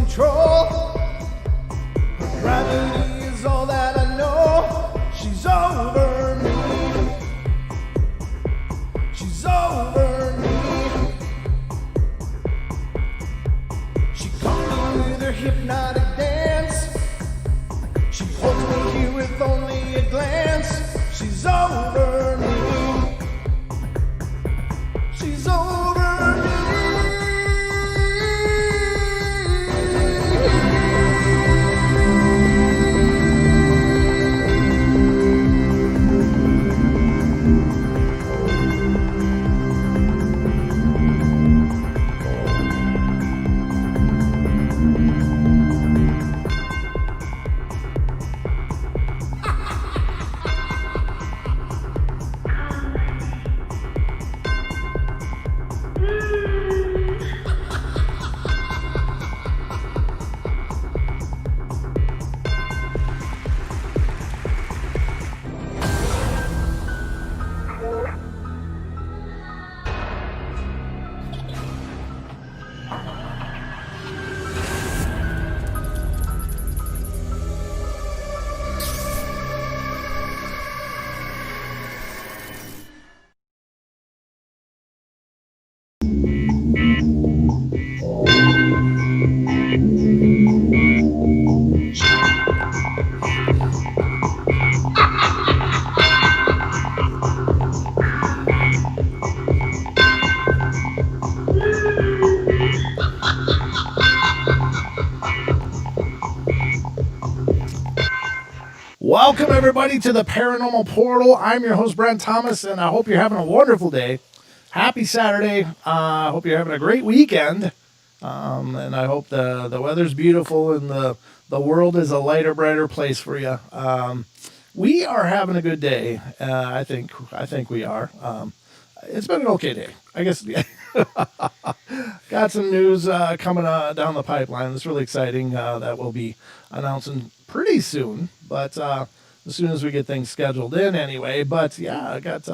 control. Her gravity is all that I know. She's over me. She's over me. She caught me with her hypnotic dance. She holds me here with only a glance. She's over me. She's over me. Welcome, everybody, to the Paranormal Portal. I'm your host, Brent Thomas, and I hope you're having a wonderful day. Happy Saturday. I hope you're having a great weekend. And I hope the weather's beautiful and the world is a lighter, brighter place for you. We are having a good day. I think we are. It's been an okay day, I guess. Got some news coming down the pipeline. It's really exciting that we'll be announcing pretty soon, but as soon as we get things scheduled in anyway. But yeah, I got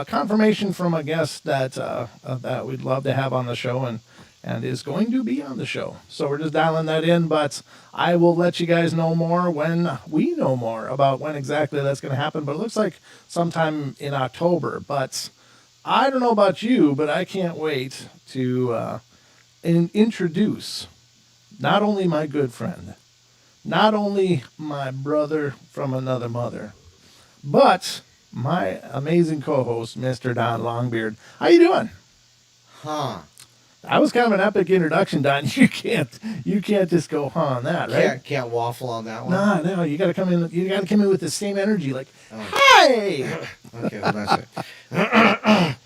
confirmation from a guest that we'd love to have on the show and is going to be on the show. So we're just dialing that in, but I will let you guys know more when we know more about when exactly that's going to happen. But it looks like sometime in October. But I don't know about you, but I can't wait to introduce not only my good friend, not only my brother from another mother, but my amazing co-host, Mr. Don Longbeard. How you doing? That was kind of an epic introduction, Don. You can't just go on that, right? Can't waffle on that one. No, you got to come in. You got to come in with the same energy, like, hey. Okay, well, that's it.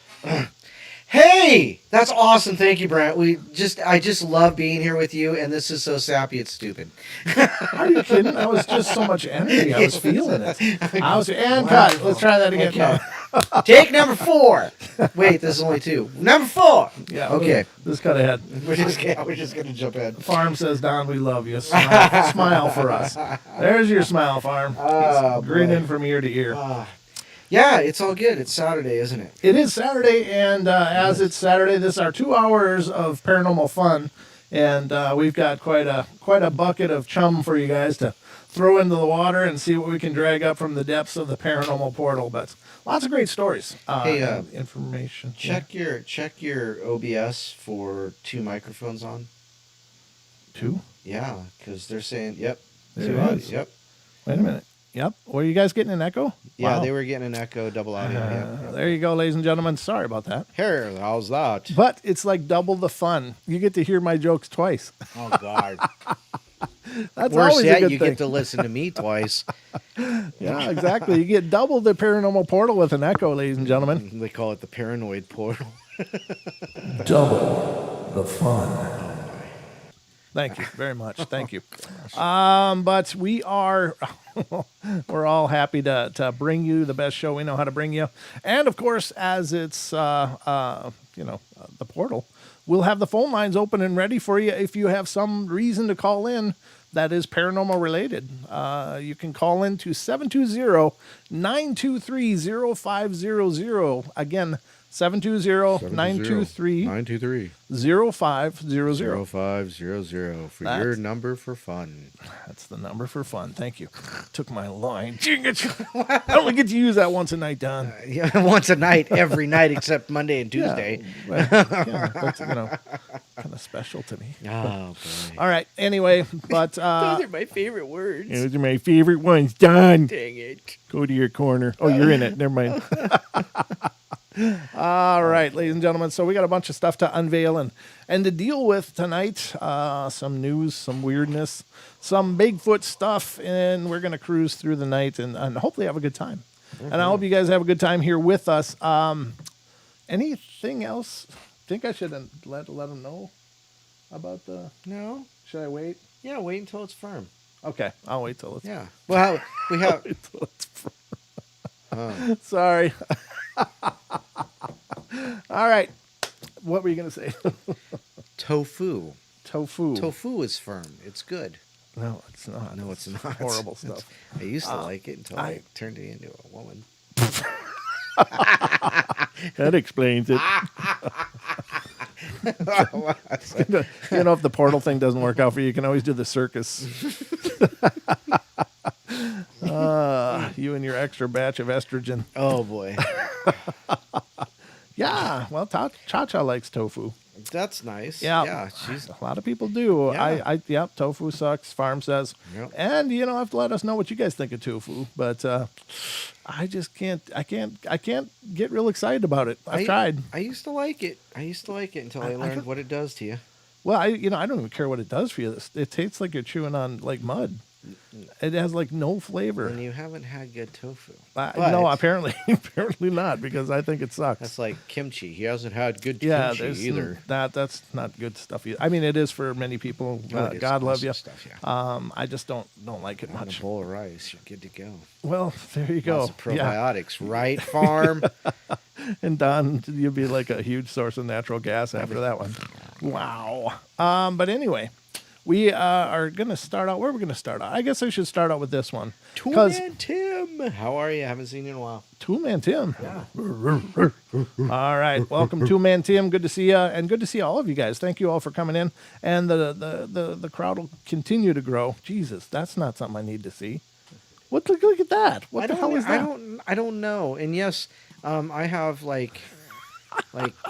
Hey, that's awesome. Thank you, Brent. I just love being here with you, and this is so sappy, it's stupid. Are you kidding? That was just so much energy. I was feeling it. Cut. Let's try that again. Okay. Take number 4. Wait, this is only 2. Number 4. Yeah. Okay. Let's cut ahead. We're just gonna jump in. Farm says, Don, we love you. Smile for us. There's your smile, Farm. Grinning from ear to ear. Yeah, it's all good. It's Saturday, isn't it? It is Saturday, and as it's Saturday, this is our 2 hours of paranormal fun, and we've got quite a bucket of chum for you guys to throw into the water and see what we can drag up from the depths of the Paranormal Portal. But lots of great stories. Hey, information. Check your OBS for 2 microphones on. 2? Yeah, because they're saying, yep. There 2 it audio. is. Yep. Wait a minute. Yep. Were you guys getting an echo? Yeah, Wow. they were getting an echo, double audio. Yeah. There you go, ladies and gentlemen. Sorry about that. Here, how's that? But it's like double the fun. You get to hear my jokes twice. Oh, God. That's Worse always yet, a good you thing. get to listen to me twice. Yeah, exactly. You get double the Paranormal Portal with an echo, ladies and gentlemen. They call it the paranoid portal. Double the fun. Thank you very much. Thank you. But we are, we're all happy to bring you the best show we know how to bring you. And of course, as it's, the portal, we'll have the phone lines open and ready for you if you have some reason to call in that is paranormal related. You can call in to 720-923-0500. Again, 720-923-0500. 0500 for your number for fun. That's the number for fun. Thank you. Took my line. Dang it. I only get to use that once a night, Don. Yeah, once a night, every night except Monday and Tuesday. Yeah, that's, kind of special to me. Oh, boy. All right. Anyway, but Those are my favorite words. those are my favorite ones. Don, Dang it. go to your corner. Oh, you're in it. Never mind. All right, ladies and gentlemen. So we got a bunch of stuff to unveil and to deal with tonight. Some news, some weirdness, some Bigfoot stuff, and we're going to cruise through the night and hopefully have a good time. Mm-hmm. And I hope you guys have a good time here with us. Anything else? Think I should let them know about the... No? Should I wait? Yeah, wait until it's firm. Okay, I'll wait till it's... Yeah. Well, we have... wait till it's firm. Sorry. All right. What were you going to say? Tofu. Tofu. Tofu is firm. It's good. No, it's not. No, it's not. Horrible stuff. I used to like it until I turned it into a woman. That explains it. If the portal thing doesn't work out for you, you can always do the circus. You and your extra batch of estrogen. Oh, boy. Yeah, well, Cha-Cha likes tofu. That's nice. Yeah, Yeah, she's... A lot of people do. Yeah. Tofu sucks, Farm says. Yep. And, have to let us know what you guys think of tofu. But I just can't get real excited about it. I've tried. I used to like it. Until I learned what it does to you. Well, I don't even care what it does for you. It tastes like you're chewing on, like, mud. It has, like, no flavor. And you haven't had good tofu. No, apparently not, because I think it sucks. That's like kimchi. He hasn't had good kimchi either. That's not good stuff either. I mean, it is for many people. God love you. Stuff, yeah. I just don't like it much. A bowl of rice, you're good to go. Well, there you go. Lots of probiotics, right, Farm? And Don, you'll be like a huge source of natural gas after that one. Wow. But anyway, we are going to start out. Where are we going to start out? I guess I should start out with this one. Two-Man Tim. How are you? Haven't seen you in a while. Two-Man Tim. Yeah. All right. Welcome, Two-Man Tim. Good to see you, and good to see all of you guys. Thank you all for coming in. And the crowd will continue to grow. Jesus, that's not something I need to see. Look at that. What the hell is that? I don't know. And yes, I have like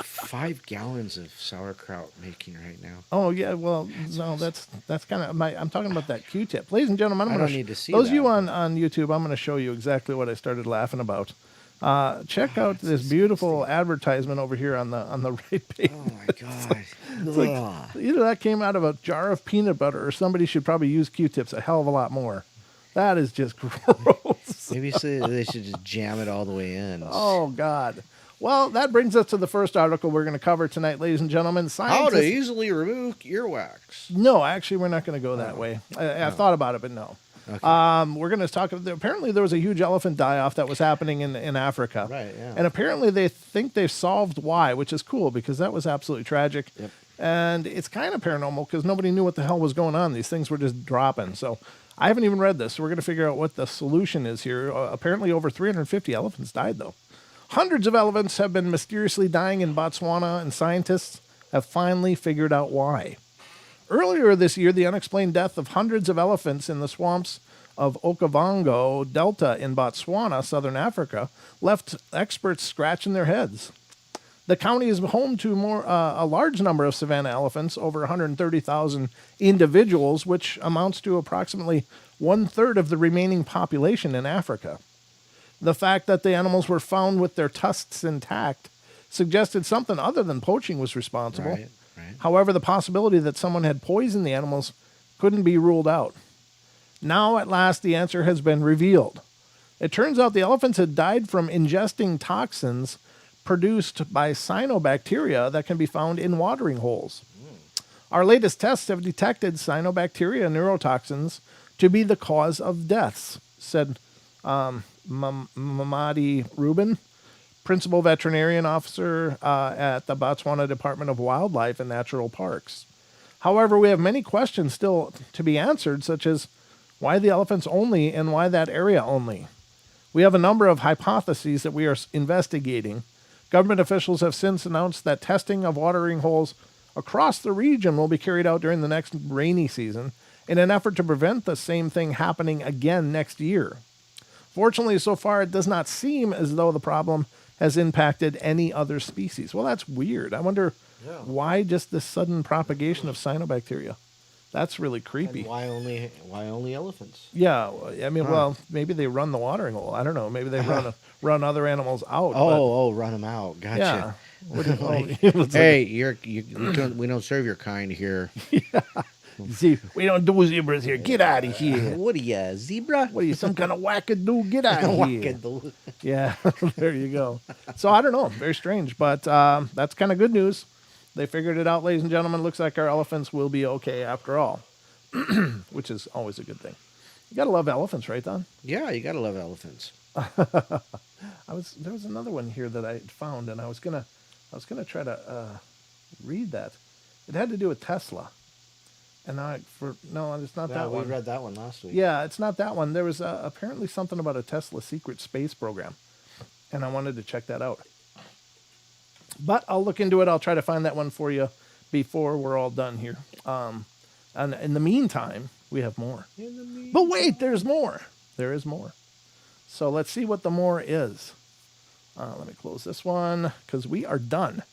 5 gallons of sauerkraut making right now. Oh yeah, well no, that's kind of I'm talking about that Q-tip, ladies and gentlemen. I don't need to see those that, of you on YouTube. I'm going to show you exactly what I started laughing about. Check out this beautiful advertisement over here on the right page. Oh my god! It's like, either that came out of a jar of peanut butter, or somebody should probably use Q-tips a hell of a lot more. That is just gross. Maybe they should just jam it all the way in. Oh God. Well, that brings us to the first article we're going to cover tonight, ladies and gentlemen. How to easily remove earwax. No, actually, we're not going to go that way. I've thought about it, but no. Okay. We're going to talk. Apparently, there was a huge elephant die-off that was happening in Africa. Right, yeah. And apparently, they think they've solved why, which is cool because that was absolutely tragic. Yep. And it's kind of paranormal because nobody knew what the hell was going on. These things were just dropping. So I haven't even read this. So we're going to figure out what the solution is here. Apparently, over 350 elephants died, though. Hundreds of elephants have been mysteriously dying in Botswana, and scientists have finally figured out why. Earlier this year, the unexplained death of hundreds of elephants in the swamps of Okavango Delta in Botswana, southern Africa, left experts scratching their heads. The county is home to a large number of savanna elephants, over 130,000 individuals, which amounts to approximately 1/3 of the remaining population in Africa. The fact that the animals were found with their tusks intact suggested something other than poaching was responsible. Right. However, the possibility that someone had poisoned the animals couldn't be ruled out. Now, at last, the answer has been revealed. It turns out the elephants had died from ingesting toxins produced by cyanobacteria that can be found in watering holes. Our latest tests have detected cyanobacteria neurotoxins to be the cause of deaths, said Mamadi Rubin, principal veterinarian officer at the Botswana Department of Wildlife and Natural Parks. However, we have many questions still to be answered, such as why the elephants only and why that area only. We have a number of hypotheses that we are investigating, Government officials have since announced that testing of watering holes across the region will be carried out during the next rainy season in an effort to prevent the same thing happening again next year. Fortunately, so far, it does not seem as though the problem has impacted any other species. Well, that's weird. I wonder why just this sudden propagation of cyanobacteria. That's really creepy. And why only elephants? Yeah, I mean, well, maybe they run the watering hole. I don't know. Maybe they run other animals out. Run them out. Gotcha. Yeah. What do you, it's Hey, we don't serve your kind here. see, we don't do zebras here. Get out of here. What are you, zebra? What are you, some kind of wackadoo? Get out of here. Wackadoo. Yeah, there you go. So I don't know. Very strange, but that's kind of good news. They figured it out, ladies and gentlemen. Looks like our elephants will be okay after all, which is always a good thing. You gotta love elephants, right, Don? Yeah, you gotta love elephants. There was another one here that I found, and I was gonna try to read that. It had to do with Tesla, and it's not that one. We read that one last week. Yeah, it's not that one. There was apparently something about a Tesla secret space program, and I wanted to check that out. But I'll look into it. I'll try to find that one for you before we're all done here. And in the meantime, we have more. But wait, there's more. There is more. So let's see what the more is. Let me close this one because we are done.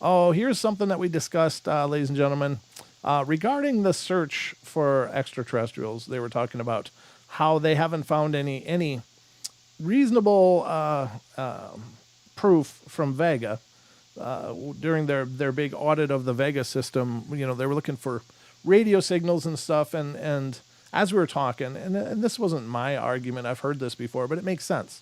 Oh, here's something that we discussed, ladies and gentlemen. Regarding the search for extraterrestrials, they were talking about how they haven't found any reasonable proof from Vega. During their big audit of the Vega system, they were looking for radio signals and stuff. And as we were talking, and this wasn't my argument, I've heard this before, but it makes sense.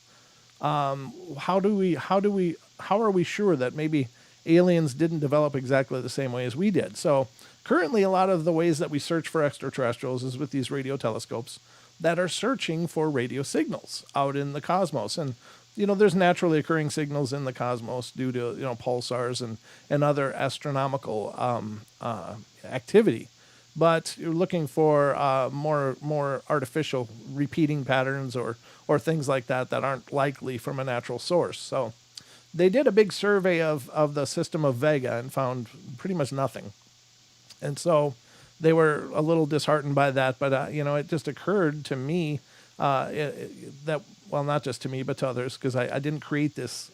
How are we sure that maybe aliens didn't develop exactly the same way as we did? So currently, a lot of the ways that we search for extraterrestrials is with these radio telescopes that are searching for radio signals out in the cosmos. And there's naturally occurring signals in the cosmos due to, pulsars and other astronomical activity. But you're looking for more artificial repeating patterns or things like that aren't likely from a natural source. So they did a big survey of the system of Vega and found pretty much nothing. And so they were a little disheartened by that. But, it just occurred to me that... Well, not just to me, but to others, because I didn't create this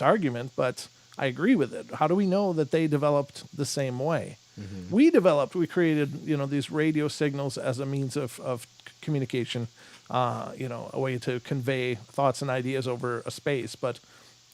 argument, but I agree with it. How do we know that they developed the same way? Mm-hmm. We created, these radio signals as a means of communication, a way to convey thoughts and ideas over a space. But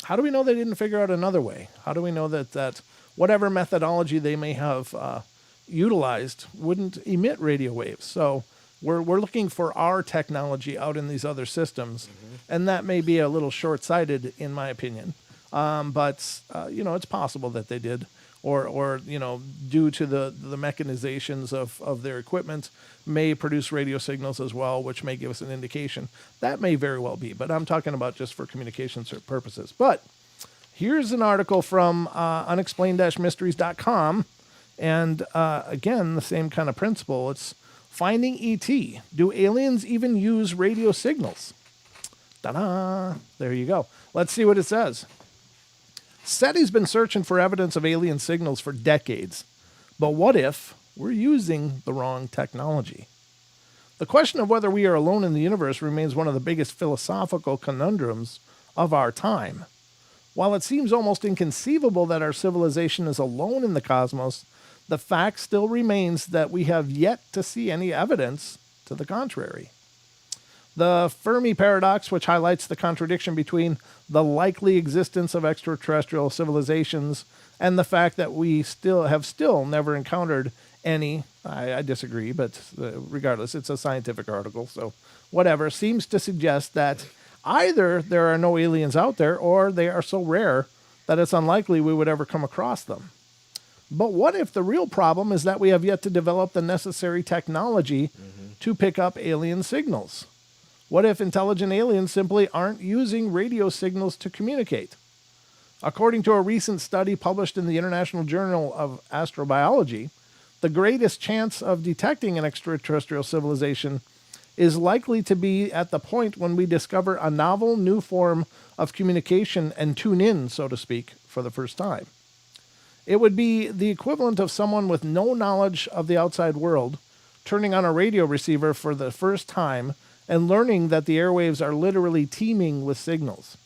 how do we know they didn't figure out another way? How do we know that whatever methodology they may have utilized wouldn't emit radio waves? So we're looking for our technology out in these other systems, and that may be a little short-sighted in my opinion. But it's possible that they did, or due to the mechanizations of their equipment, may produce radio signals as well, which may give us an indication. That may very well be, but I'm talking about just for communication purposes. But here's an article from unexplained-mysteries.com, and again, the same kind of principle. It's Finding ET. Do aliens even use radio signals? Ta-da! There you go. Let's see what it says. SETI's been searching for evidence of alien signals for decades. But what if we're using the wrong technology? The question of whether we are alone in the universe remains one of the biggest philosophical conundrums of our time. While it seems almost inconceivable that our civilization is alone in the cosmos, the fact still remains that we have yet to see any evidence to the contrary. The Fermi paradox, which highlights the contradiction between the likely existence of extraterrestrial civilizations and the fact that we still never encountered any, I disagree, but regardless, it's a scientific article, so whatever, seems to suggest that either there are no aliens out there or they are so rare that it's unlikely we would ever come across them. But what if the real problem is that we have yet to develop the necessary technology to pick up alien signals? What if intelligent aliens simply aren't using radio signals to communicate? According to a recent study published in the International Journal of Astrobiology, the greatest chance of detecting an extraterrestrial civilization is likely to be at the point when we discover a novel new form of communication and tune in, so to speak, for the first time. It would be the equivalent of someone with no knowledge of the outside world turning on a radio receiver for the first time and learning that the airwaves are literally teeming with signals.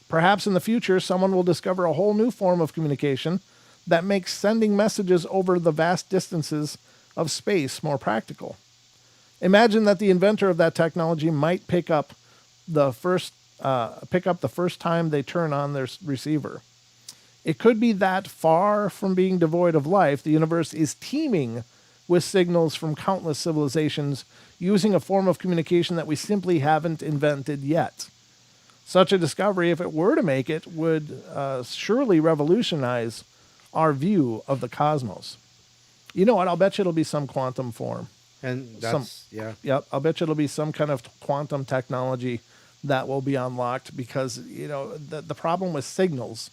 Perhaps in the future, someone will discover a whole new form of communication that makes sending messages over the vast distances of space more practical. Imagine that the inventor of that technology might pick up the first time they turn on their receiver. It could be that far from being devoid of life, the universe is teeming with signals from countless civilizations using a form of communication that we simply haven't invented yet. Such a discovery, if it were to make it, would surely revolutionize our view of the cosmos. You know what? I'll bet you it'll be some quantum form. And that's, yeah. Yep, I'll bet you it'll be some kind of quantum technology that will be unlocked because, you know, the problem with signals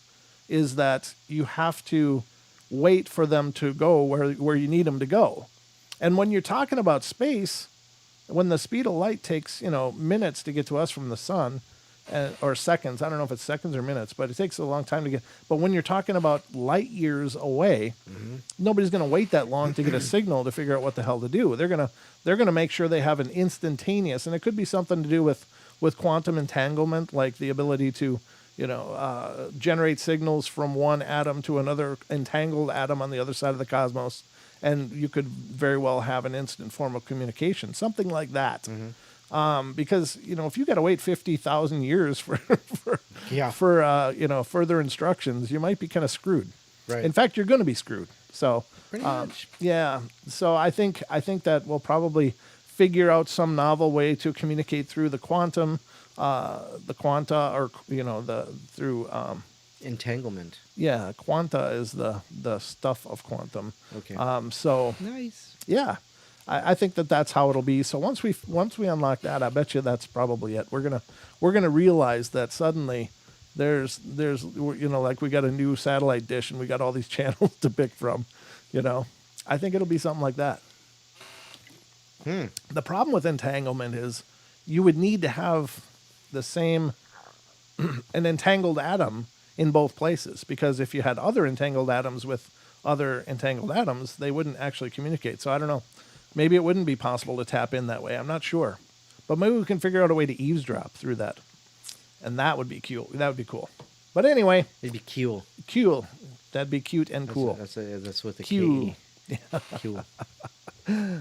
is that you have to wait for them to go where you need them to go. And when you're talking about space, when the speed of light takes, you know, minutes to get to us from the sun, or seconds, I don't know if it's seconds or minutes, but it takes a long time to get. But when you're talking about light years away, nobody's going to wait that long to get a signal to figure out what the hell to do. They're gonna make sure they have an instantaneous, and it could be something to do with quantum entanglement, like the ability to, you know, generate signals from one atom to another entangled atom on the other side of the cosmos, and you could very well have an instant form of communication, something like that. Because, you know, if you got to wait 50,000 years for you know, further instructions, you might be kind of screwed. Right. In fact, you're going to be screwed. So, Pretty much. yeah. So I think that we'll probably figure out some novel way to communicate through the quantum, the quanta, or, you know, through Entanglement. yeah, quanta is the stuff of quantum. Okay. So Nice. yeah, I think that's how it'll be. So once we unlock that, I bet you that's probably it. We're gonna realize that suddenly there's you know, like we got a new satellite dish and we got all these channels to pick from. You know, I think it'll be something like that. The problem with entanglement is you would need to have the same an entangled atom in both places, because if you had other entangled atoms with other entangled atoms, they wouldn't actually communicate. So I don't know. Maybe it wouldn't be possible to tap in that way. I'm not sure. But maybe we can figure out a way to eavesdrop through that. And that would be cool. That would be cool. But anyway. It'd be cool. Cool. That'd be cute and cool. That's what the Cool. K. Cool.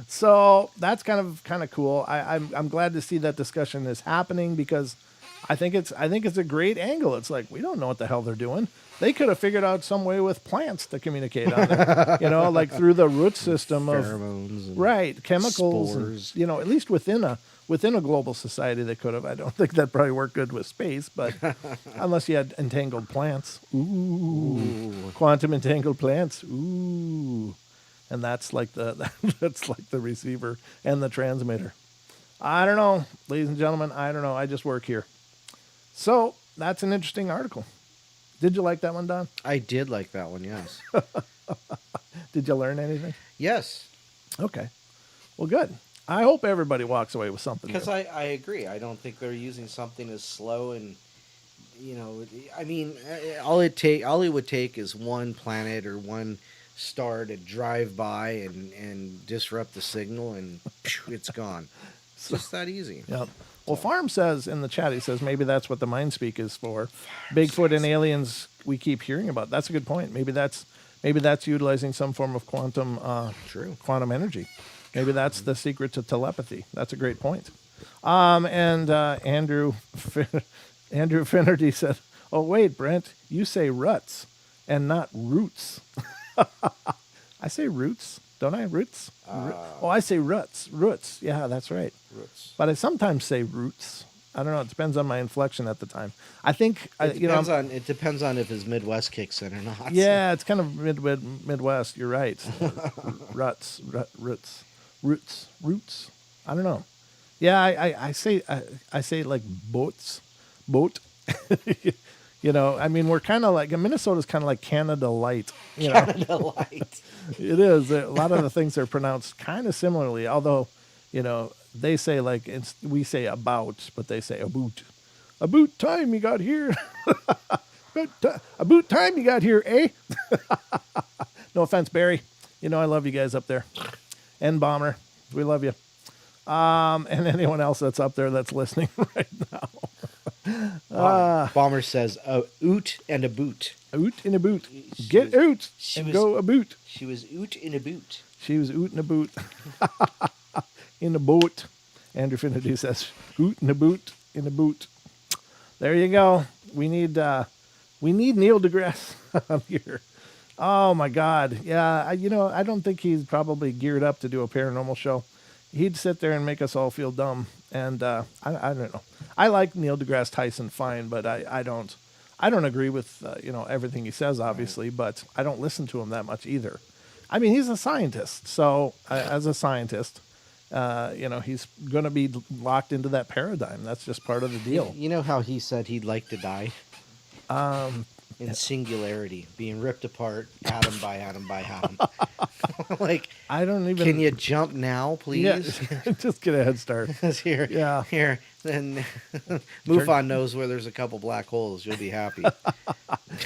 So that's kind of cool. I'm glad to see that discussion is happening, because I think it's a great angle. It's like, we don't know what the hell they're doing. They could have figured out some way with plants to communicate on there, you know, like through the root system of Pheromones and right chemicals, spores. and, you know, at least within a global society they could have. I don't think that probably worked good with space, but unless you had entangled plants, quantum entangled plants, and that's like that's like the receiver and the transmitter. I don't know, ladies and gentlemen. I don't know. I just work here. So that's an interesting article. Did you like that one, Don? I did like that one, yes. Did you learn anything? Yes. Okay. Well, good. I hope everybody walks away with something. Because new. I agree. I don't think they're using something as slow and, you know, I mean, all it would take is one planet or one star to drive by and disrupt the signal, and it's gone. It's just that easy. Yep. Well, Farm says in the chat, he says maybe that's what the mind speak is for. Bigfoot and aliens we keep hearing about. That's a good point. Maybe that's utilizing some form of quantum energy. Maybe that's the secret to telepathy. That's a great point. And Andrew Finnerty said, "Oh wait, Brent, you say ruts and not roots." I say roots, don't I? Roots? I say ruts. Roots. Yeah, that's right. Roots. But I sometimes say roots. I don't know. It depends on my inflection at the time. I think It depends on if his Midwest kicks in or not. Yeah, it's kind of Midwest. You're right. Roots. I don't know. Yeah, I say like boat. You know, I mean, we're kind of like, Minnesota's kind of like Canada Light. You know? Canada Light. It is. A lot of the things are pronounced kind of similarly, although, they say like we say about, but they say about. About time you got here. About time you got here, eh? No offense, Barry. I love you guys up there. And Bomber, we love you. And anyone else that's up there that's listening right now. Bomber says a oot and a boot. Oot in a boot. Get out and go a boot. She was oot in a boot. She was oot in a boot. In a boat. Andrew Finity says, oot in a boot, in a boot. There you go. We need Neil deGrasse on here. Oh my God. Yeah. I don't think he's probably geared up to do a paranormal show. He'd sit there and make us all feel dumb. And I don't know. I like Neil deGrasse Tyson fine, but I don't agree with everything he says, obviously, but I don't listen to him that much either. I mean, he's a scientist, so as a scientist, he's going to be locked into that paradigm. That's just part of the deal. You know how he said he'd like to die? In singularity, being ripped apart, atom by atom by atom. Like, I don't even. Can you jump now, please? Yeah, just get a head start. Here, yeah. Here, then MUFON knows where there's a couple black holes. You'll be happy.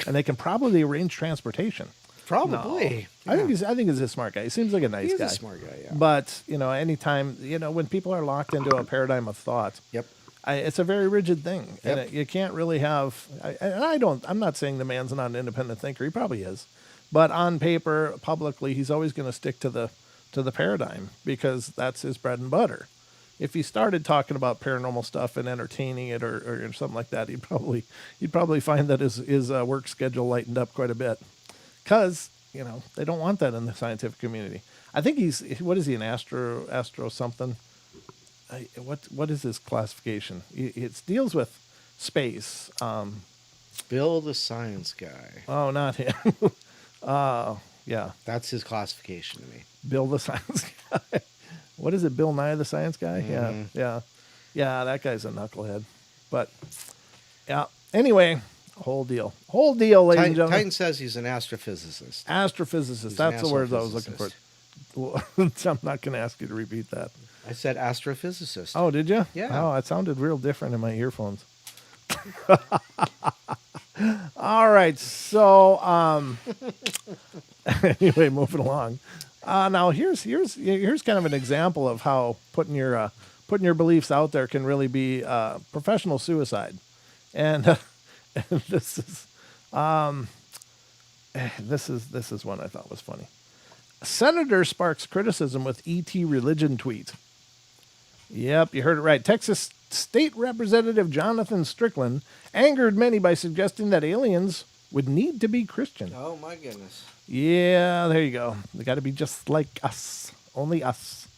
And they can probably arrange transportation. Probably. No. I think he's a smart guy. He seems like a nice guy. He's a smart guy, yeah. But, anytime, when people are locked into a paradigm of thought, yep. It's a very rigid thing. Yep. And you can't really have, I'm not saying the man's not an independent thinker. He probably is. But on paper, publicly, he's always going to stick to the paradigm because that's his bread and butter. If he started talking about paranormal stuff and entertaining it or something like that, he'd probably find that his work schedule lightened up quite a bit. Because, they don't want that in the scientific community. I think what is he, an astro something? What is his classification? It deals with space. Bill the Science Guy. Oh, not him. Yeah. That's his classification to me. Bill the Science Guy. What is it, Bill Nye the Science Guy? Mm-hmm. Yeah, that guy's a knucklehead. But, yeah, anyway, whole deal, ladies and gentlemen. Titan says he's an astrophysicist. Astrophysicist, that's the word I was looking for. Well, I'm not going to ask you to repeat that. I said astrophysicist. Oh, did you? Yeah. Oh, it sounded real different in my earphones. All right. So, anyway, moving along. Now here's kind of an example of how putting your beliefs out there can really be professional suicide, and this is one I thought was funny. Senator sparks criticism with ET religion tweet. Yep, you heard it right. Texas State Representative Jonathan Strickland angered many by suggesting that aliens would need to be Christian. Oh, my goodness. Yeah, there you go. They got to be just like us. Only us.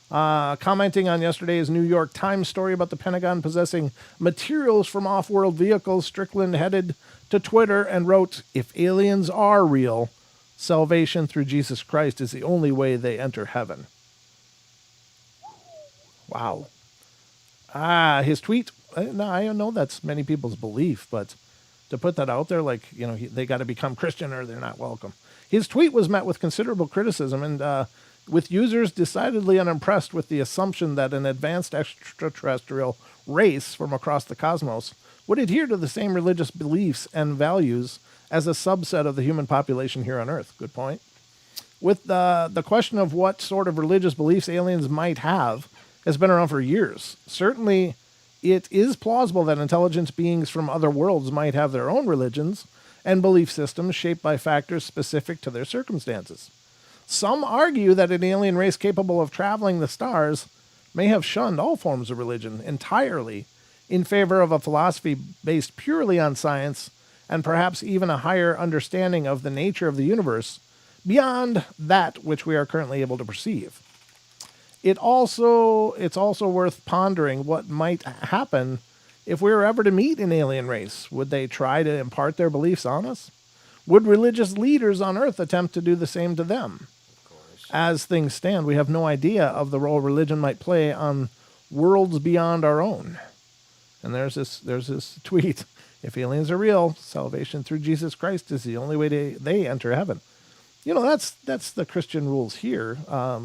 Commenting on yesterday's New York Times story about the Pentagon possessing materials from off-world vehicles, Strickland headed to Twitter and wrote, "If aliens are real, salvation through Jesus Christ is the only way they enter heaven." Wow. His tweet, no, I know that's many people's belief, but to put that out there, like, they got to become Christian or they're not welcome. His tweet was met with considerable criticism and with users decidedly unimpressed with the assumption that an advanced extraterrestrial race from across the cosmos would adhere to the same religious beliefs and values as a subset of the human population here on Earth. Good point. With the question of what sort of religious beliefs aliens might have has been around for years. Certainly, it is plausible that intelligent beings from other worlds might have their own religions and belief systems shaped by factors specific to their circumstances. Some argue that an alien race capable of traveling the stars may have shunned all forms of religion entirely in favor of a philosophy based purely on science and perhaps even a higher understanding of the nature of the universe beyond that which we are currently able to perceive. It's also worth pondering what might happen if we were ever to meet an alien race. Would they try to impart their beliefs on us? Would religious leaders on Earth attempt to do the same to them? Of course. As things stand, we have no idea of the role religion might play on worlds beyond our own. And there's this tweet. If aliens are real, salvation through Jesus Christ is the only way they enter heaven. That's the Christian rules here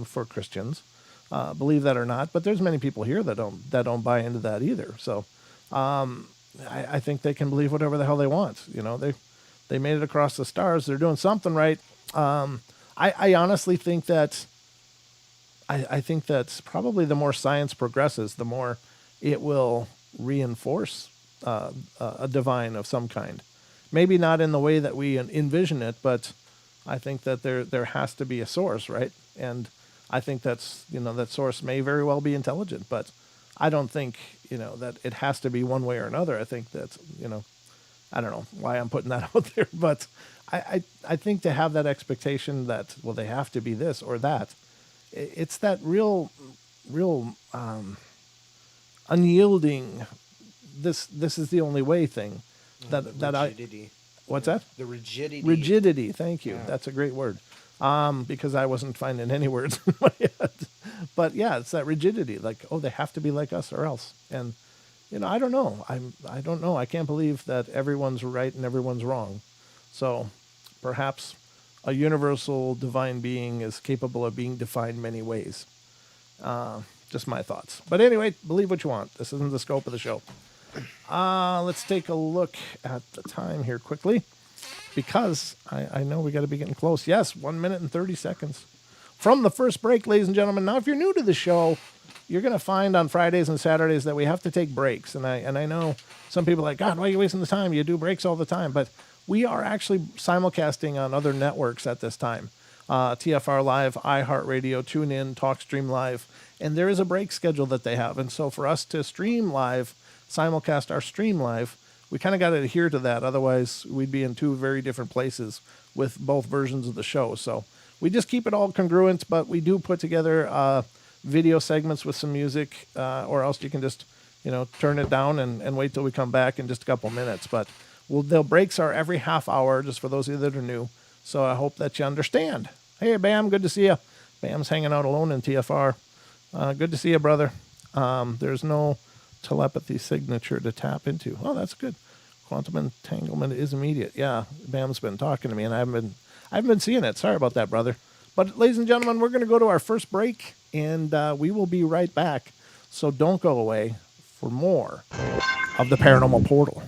for Christians. believe that or not. But there's many people here that don't buy into that either. So I think they can believe whatever the hell they want. You know, they made it across the stars. They're doing something right. I honestly think that I think that probably the more science progresses, the more it will reinforce a divine of some kind. Maybe not in the way that we envision it, but I think that there has to be a source, right? And I think that's, that source may very well be intelligent, but I don't think, that it has to be one way or another. I think that's, I don't know why I'm putting that out there, but I think to have that expectation that, well, they have to be this or that, it's that real unyielding, this is the only way thing that rigidity. What's that? The rigidity. Rigidity. Thank you. Yeah. That's a great word. Because I wasn't finding any words in my head. But yeah, it's that rigidity. Like, oh, they have to be like us or else. And, I don't know. I don't know. I can't believe that everyone's right and everyone's wrong. So perhaps a universal divine being is capable of being defined many ways. Just my thoughts. But anyway, believe what you want. This isn't the scope of the show. Let's take a look at the time here quickly, because I know we got to be getting close. Yes, 1 minute and 30 seconds from the first break, ladies and gentlemen. Now, if you're new to the show, you're going to find on Fridays and Saturdays that we have to take breaks. And I know some people are like, God, why are you wasting the time? You do breaks all the time. But we are actually simulcasting on other networks at this time. TFR Live, iHeartRadio, TuneIn, TalkStream Live. And there is a break schedule that they have. And so for us to stream live, simulcast our stream live, we kind of got to adhere to that. Otherwise, we'd be in two very different places with both versions of the show. So we just keep it all congruent, but we do put together video segments with some music, or else you can just, turn it down and wait till we come back in just a couple minutes. But the breaks are every half hour, just for those of you that are new. So I hope that you understand. Hey, Bam, good to see you. Bam's hanging out alone in TFR. Good to see you, brother. There's no telepathy signature to tap into. Oh, that's good. Quantum entanglement is immediate. Yeah, Bam's been talking to me, and I haven't been seeing it. Sorry about that, brother. But ladies and gentlemen, we're going to go to our first break, and we will be right back. So don't go away for more of the Paranormal Portal.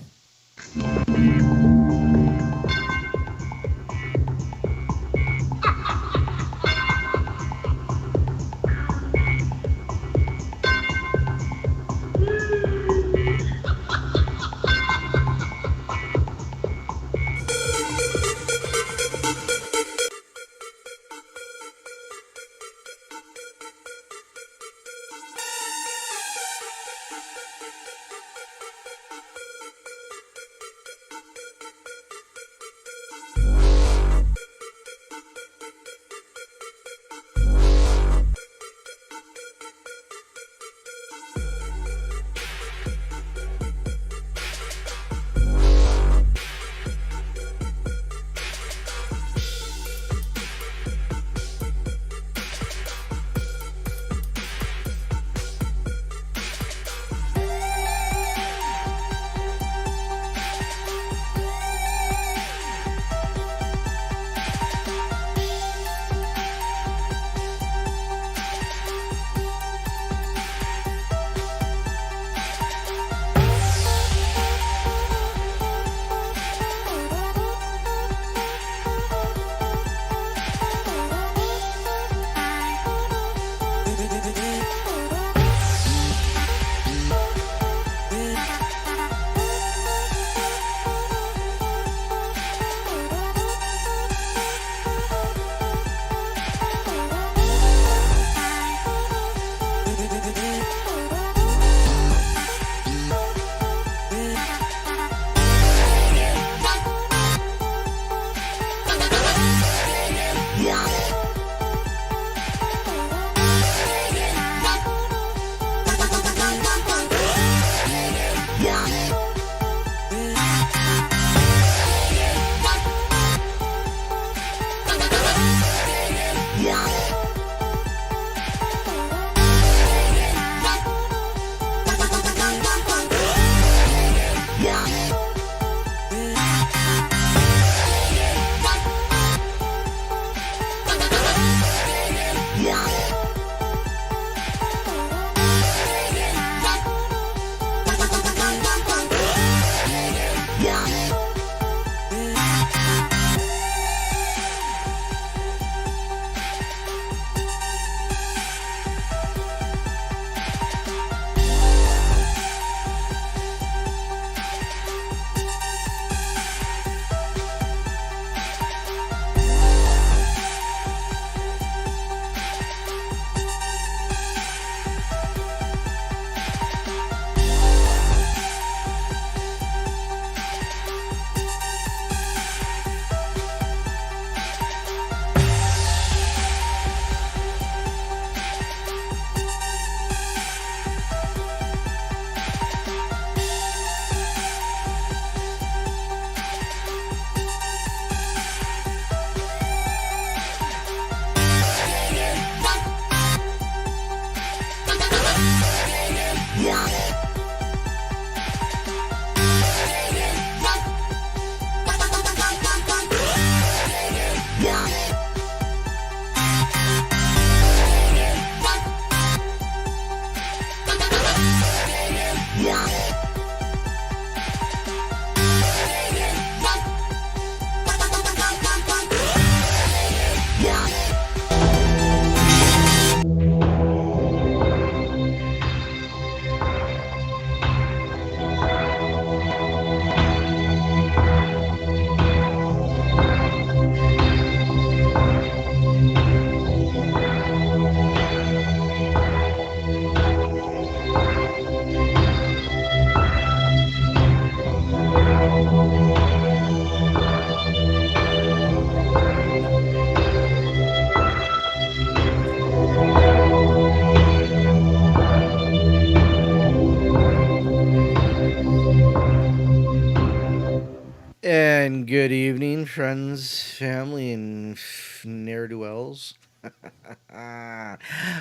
friends, family, and ne'er-do-wells.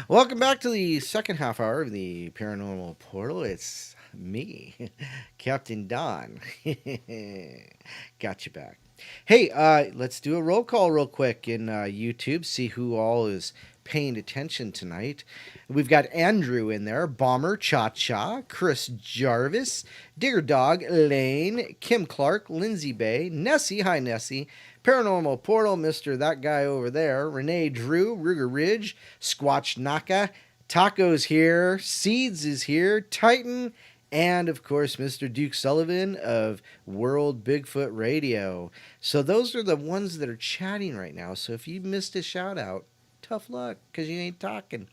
Welcome back to the second half hour of the Paranormal Portal. It's me, Captain Don. Got you back. Hey, let's do a roll call real quick in YouTube, see who all is paying attention tonight. We've got Andrew in there, Bomber, Cha-Cha, Chris Jarvis, Digger Dog, Lane, Kim Clark, Lindsay Bay, Nessie, hi Nessie, Paranormal Portal, Mr. That Guy Over There, Renee Drew, Ruger Ridge, Squatch Naka, Taco's here, Seeds is here, Titan, and of course Mr. Duke Sullivan of World Bigfoot Radio. So those are the ones that are chatting right now. So if you missed a shout out, tough luck, because you ain't talking.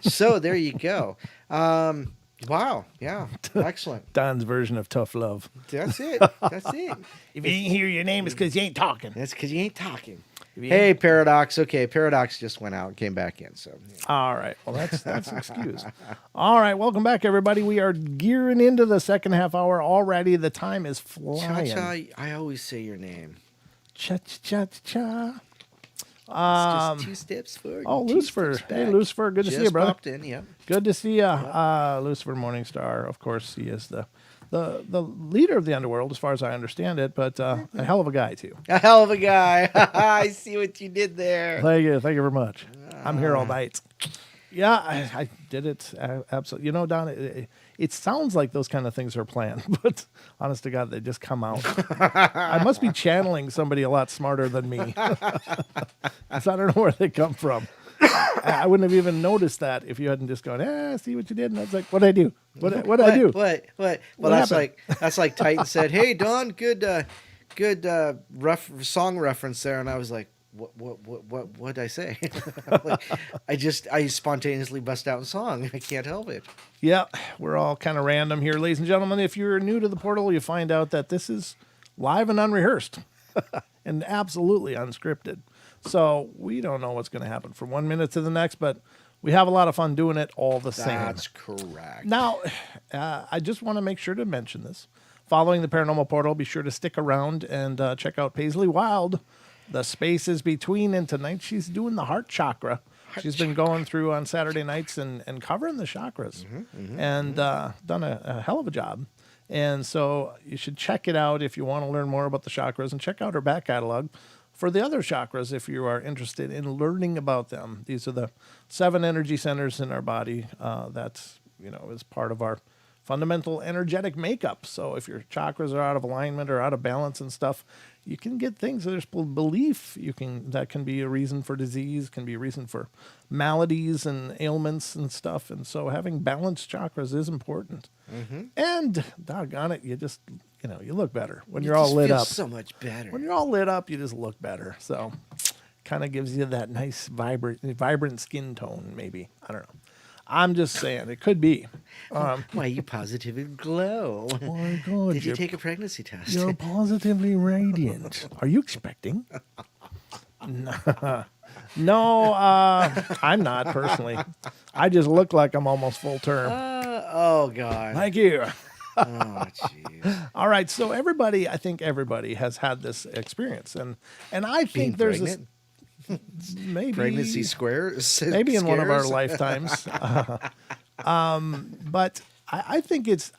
So there you go. Wow. Yeah. Excellent. Don's version of tough love. That's it. That's it. If you ain't hear your name, it's because you ain't talking. That's because you ain't talking. Hey, Paradox. Okay, Paradox just went out and came back in. So. All right. Well, that's excused. All right. Welcome back, everybody. We are gearing into the second half hour already. The time is flying. Cha-Cha, I always say your name. Cha-cha-cha-cha. It's just 2 steps forward. Oh, 2 Lucifer. steps back. Hey, Lucifer. Good to see you, Just brother. popped in, yep. Good to see you. Lucifer Morningstar. Of course, he is the leader of the underworld, as far as I understand it, but a hell of a guy, too. A hell of a guy. I see what you did there. Thank you very much. I'm here all night. Yeah, I did it. Absolutely. You know, Don, it sounds like those kind of things are planned, but honest to God, they just come out. I must be channeling somebody a lot smarter than me. So I don't know where they come from. I wouldn't have even noticed that if you hadn't just gone, see what you did. And I was like, what'd I do? What'd I do? What? Well, What that's like Titan said, "Hey, Don, good song reference there," and I was like, What'd I say? I spontaneously bust out in song. I can't help it. Yeah, we're all kind of random here, ladies and gentlemen. If you're new to the portal, you find out that this is live and unrehearsed and absolutely unscripted. So we don't know what's going to happen from 1 minute to the next, but we have a lot of fun doing it all the same. That's correct. Now, I just want to make sure to mention this. Following the Paranormal Portal, be sure to stick around and check out Paisley Wild. The spaces between, and tonight she's doing the heart chakra. She's been going through on Saturday nights and covering the chakras and done a hell of a job. And so you should check it out if you want to learn more about the chakras, and check out her back catalog for the other chakras if you are interested in learning about them. These are the 7 energy centers in our body that is part of our fundamental energetic makeup. So if your chakras are out of alignment or out of balance and stuff, you can get things. There's belief that can be a reason for disease, can be a reason for maladies and ailments and stuff. And so having balanced chakras is important. And doggone it, you just you look better when you're all lit up. So much better. When you're all lit up, you just look better. So kind of gives you that nice vibrant skin tone. Maybe, I don't know. I'm just saying, it could be. Why, you positively glow. Oh my God, Did you take a pregnancy test? You're positively radiant. Are you expecting? No, I'm not personally. I just look like I'm almost full term. Oh, God. Thank you. Oh, jeez. All right, so I think everybody has had this experience, and I think Being there's pregnant? maybe Pregnancy squares? maybe in one of our Scares? lifetimes. But I think it's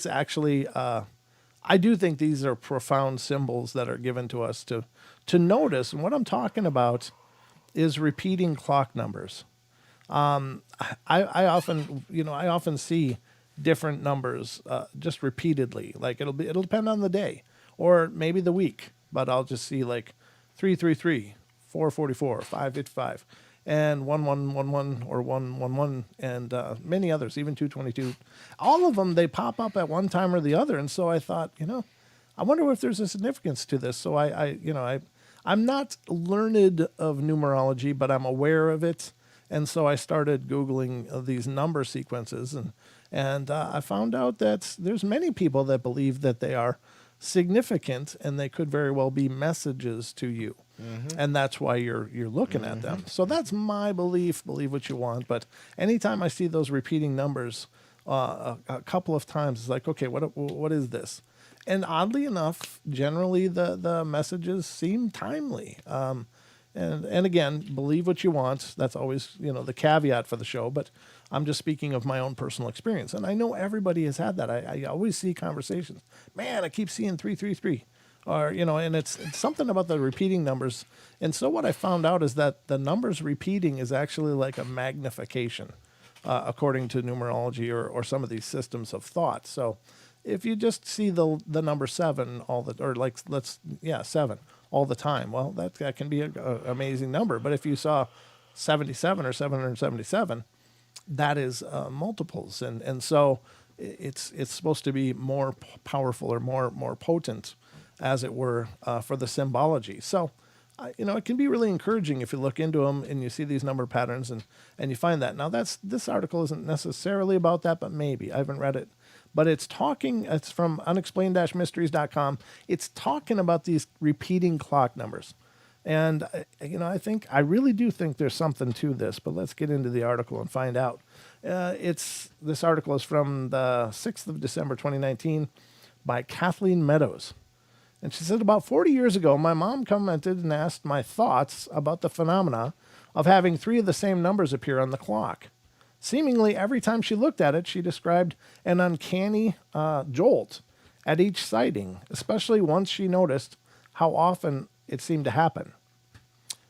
actually I do think these are profound symbols that are given to us to notice. And what I'm talking about is repeating clock numbers. I often see different numbers just repeatedly. Like it'll depend on the day or maybe the week, but I'll just see like 333, 444, 555, and 1111 or 111, and many others, even 222. All of them, they pop up at one time or the other. And so I thought, I wonder if there's a significance to this. So I'm not learned of numerology, but I'm aware of it. And so I started Googling these number sequences, and I found out that there's many people that believe that they are significant and they could very well be messages to you. And that's why you're looking at them. So that's my belief. Believe what you want. But anytime I see those repeating numbers a couple of times, it's like, okay, what is this? And oddly enough, generally the messages seem timely. And again, believe what you want. That's always, the caveat for the show. But I'm just speaking of my own personal experience. And I know everybody has had that. I always see conversations. Man, I keep seeing 333. Or, and it's something about the repeating numbers. And so what I found out is that the numbers repeating is actually like a magnification, according to numerology or some of these systems of thought. So if you just see the number 7 7 all the time, well, that can be an amazing number. But if you saw 77 or 777, that is multiples, and so it's supposed to be more powerful or more potent, as it were, for the symbology. So, it can be really encouraging if you look into them and you see these number patterns and you find that. Now, this article isn't necessarily about that, but maybe. I haven't read it. But it's from unexplained-mysteries.com. It's talking about these repeating clock numbers. And, I really do think there's something to this, but let's get into the article and find out. This article is from the 6th of December, 2019 by Kathleen Meadows. And she said, about 40 years ago, my mom commented and asked my thoughts about the phenomena of having 3 of the same numbers appear on the clock. Seemingly every time she looked at it, she described an uncanny jolt at each sighting, especially once she noticed how often it seemed to happen.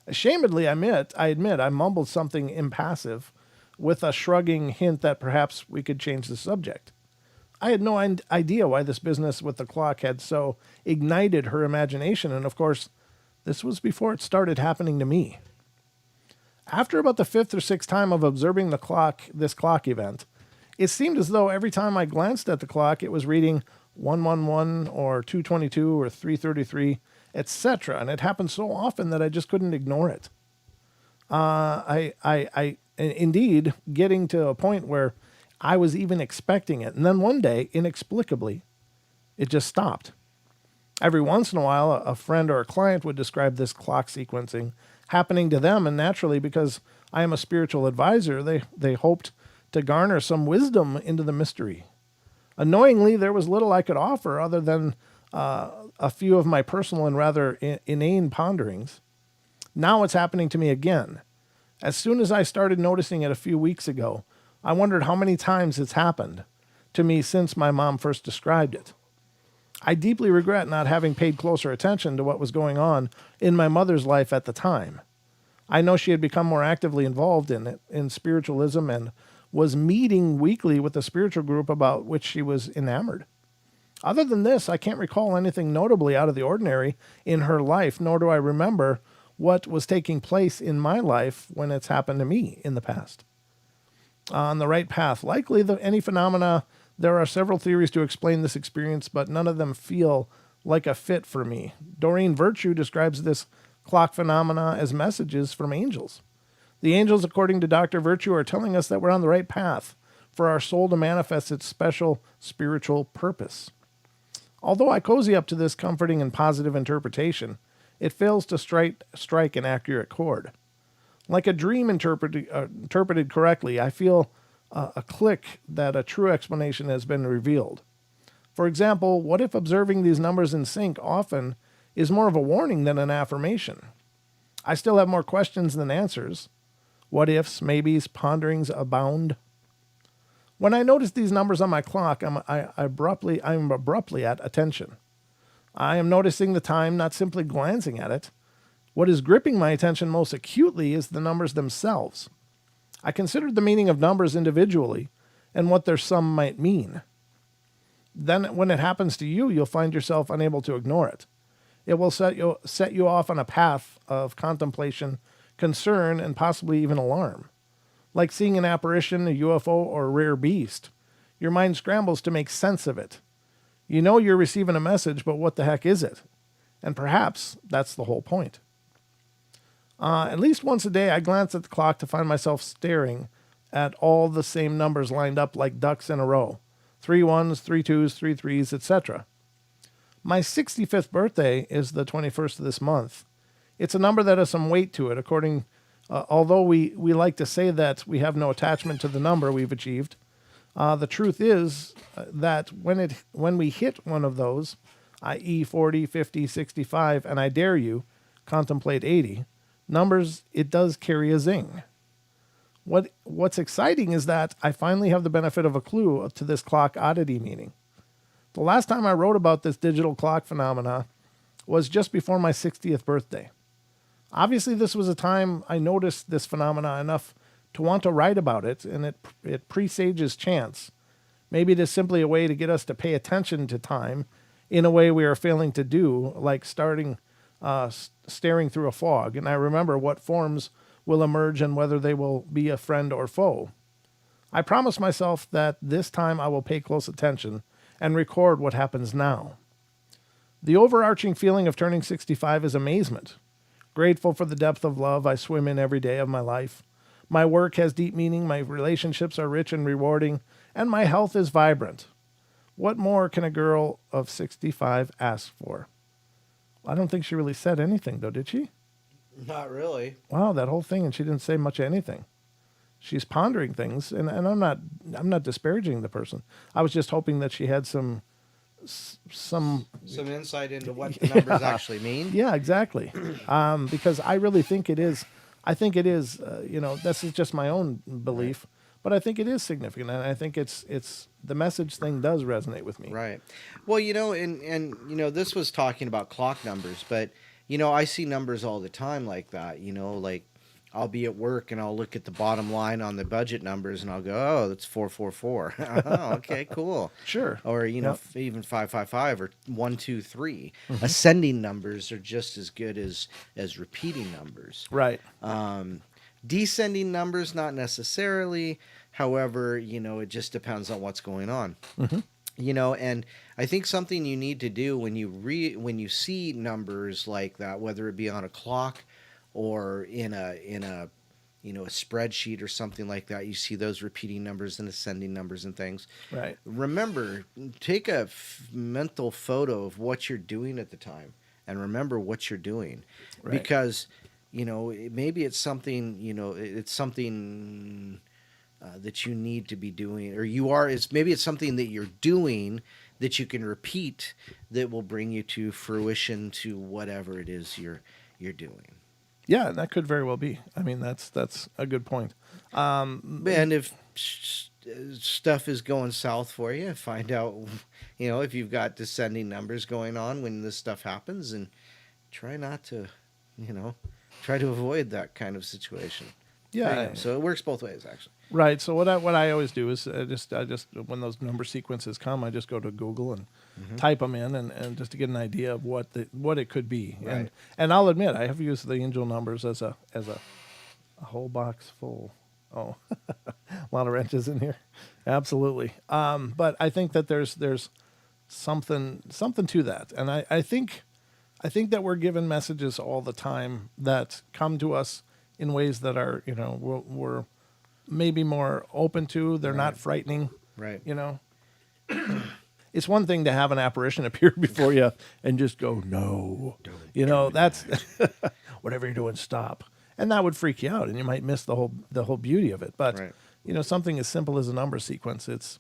Ashamedly, I admit I mumbled something impassive with a shrugging hint that perhaps we could change the subject. I had no idea why this business with the clock had so ignited her imagination, and of course, this was before it started happening to me. After about the 5th or 6th time of observing this clock event, it seemed as though every time I glanced at the clock, it was reading 111 or 222 or 333, etc. And it happened so often that I just couldn't ignore it. Indeed, getting to a point where I was even expecting it. And then one day, inexplicably, it just stopped. Every once in a while, a friend or a client would describe this clock sequencing happening to them, and naturally, because I am a spiritual advisor, they hoped to garner some wisdom into the mystery. Annoyingly, there was little I could offer other than a few of my personal and rather inane ponderings. Now it's happening to me again. As soon as I started noticing it a few weeks ago, I wondered how many times it's happened to me since my mom first described it. I deeply regret not having paid closer attention to what was going on in my mother's life at the time. I know she had become more actively involved in spiritualism and was meeting weekly with a spiritual group about which she was enamored. Other than this, I can't recall anything notably out of the ordinary in her life, nor do I remember what was taking place in my life when it's happened to me in the past. On the right path, likely any phenomena. There are several theories to explain this experience, but none of them feel like a fit for me. Doreen Virtue describes this clock phenomena as messages from angels. The angels, according to Dr. Virtue, are telling us that we're on the right path for our soul to manifest its special spiritual purpose. Although I cozy up to this comforting and positive interpretation, it fails to strike an accurate chord. Like a dream interpreted correctly, I feel a click that a true explanation has been revealed. For example, what if observing these numbers in sync often is more of a warning than an affirmation? I still have more questions than answers. What ifs, maybes, ponderings abound. When I notice these numbers on my clock, I'm abruptly at attention. I am noticing the time, not simply glancing at it. What is gripping my attention most acutely is the numbers themselves. I considered the meaning of numbers individually and what their sum might mean. Then when it happens to you, you'll find yourself unable to ignore it. It will set you off on a path of contemplation, concern, and possibly even alarm. Like seeing an apparition, a UFO, or a rare beast, your mind scrambles to make sense of it. You know you're receiving a message, but what the heck is it? And perhaps that's the whole point. At least once a day, I glance at the clock to find myself staring at all the same numbers lined up like ducks in a row. 3 1s, 3 2s, 3 3s, etc. My 65th birthday is the 21st of this month. It's a number that has some weight to it, although we like to say that we have no attachment to the number we've achieved. The truth is that when we hit one of those, i.e. 40, 50, 65, and I dare you, contemplate 80, numbers, it does carry a zing. What's exciting is that I finally have the benefit of a clue to this clock oddity meaning. The last time I wrote about this digital clock phenomena was just before my 60th birthday. Obviously, this was a time I noticed this phenomena enough to want to write about it, and it presages chance. Maybe it is simply a way to get us to pay attention to time in a way we are failing to do, like staring through a fog. And I remember what forms will emerge and whether they will be a friend or foe. I promise myself that this time I will pay close attention and record what happens now. The overarching feeling of turning 65 is amazement. Grateful for the depth of love I swim in every day of my life. My work has deep meaning, my relationships are rich and rewarding, and my health is vibrant. What more can a girl of 65 ask for? I don't think she really said anything, though, did she? Not really. Wow, that whole thing, and she didn't say much of anything. She's pondering things, and I'm not disparaging the person. I was just hoping that she had some insight into what the numbers actually mean. Yeah, exactly. Because I really think it is. I think it is. This is just my own belief, but I think it is significant, and I think it's the message thing does resonate with me. Right. Well, and this was talking about clock numbers, but I see numbers all the time like that. Like I'll be at work and I'll look at the bottom line on the budget numbers and I'll go, oh, that's 444. Oh, okay, cool. Sure. Or even 555 or 123. Mm-hmm. Ascending numbers are just as good as repeating numbers. Right. Descending numbers, not necessarily. However, it just depends on what's going on. Mm-hmm. And I think something you need to do when you see numbers like that, whether it be on a clock or in a spreadsheet or something like that, you see those repeating numbers and ascending numbers and things. Right. Remember, take a mental photo of what you're doing at the time, and remember what you're doing, right. Because maybe it's something that you need to be doing, or maybe it's something that you're doing that you can repeat that will bring you to fruition to whatever it is you're doing. Yeah, that could very well be. I mean, that's a good point. And if stuff is going south for you, find out, if you've got descending numbers going on when this stuff happens, and try not to, try to avoid that kind of situation. Yeah. So it works both ways, actually. Right. So what I always do is I just when those number sequences come, I just go to Google and type them in and just to get an idea of what it could be. Right. And I'll admit I have used the angel numbers as a whole box full. Oh, a lot of wrenches in here. Absolutely. But I think that there's something to that, and I think that we're given messages all the time that come to us in ways that are we're maybe more open to. They're not frightening. Right. It's one thing to have an apparition appear before you and just go, no. That's whatever you're doing, stop. And that would freak you out and you might miss the whole beauty of it. But, something as simple as a number sequence, it's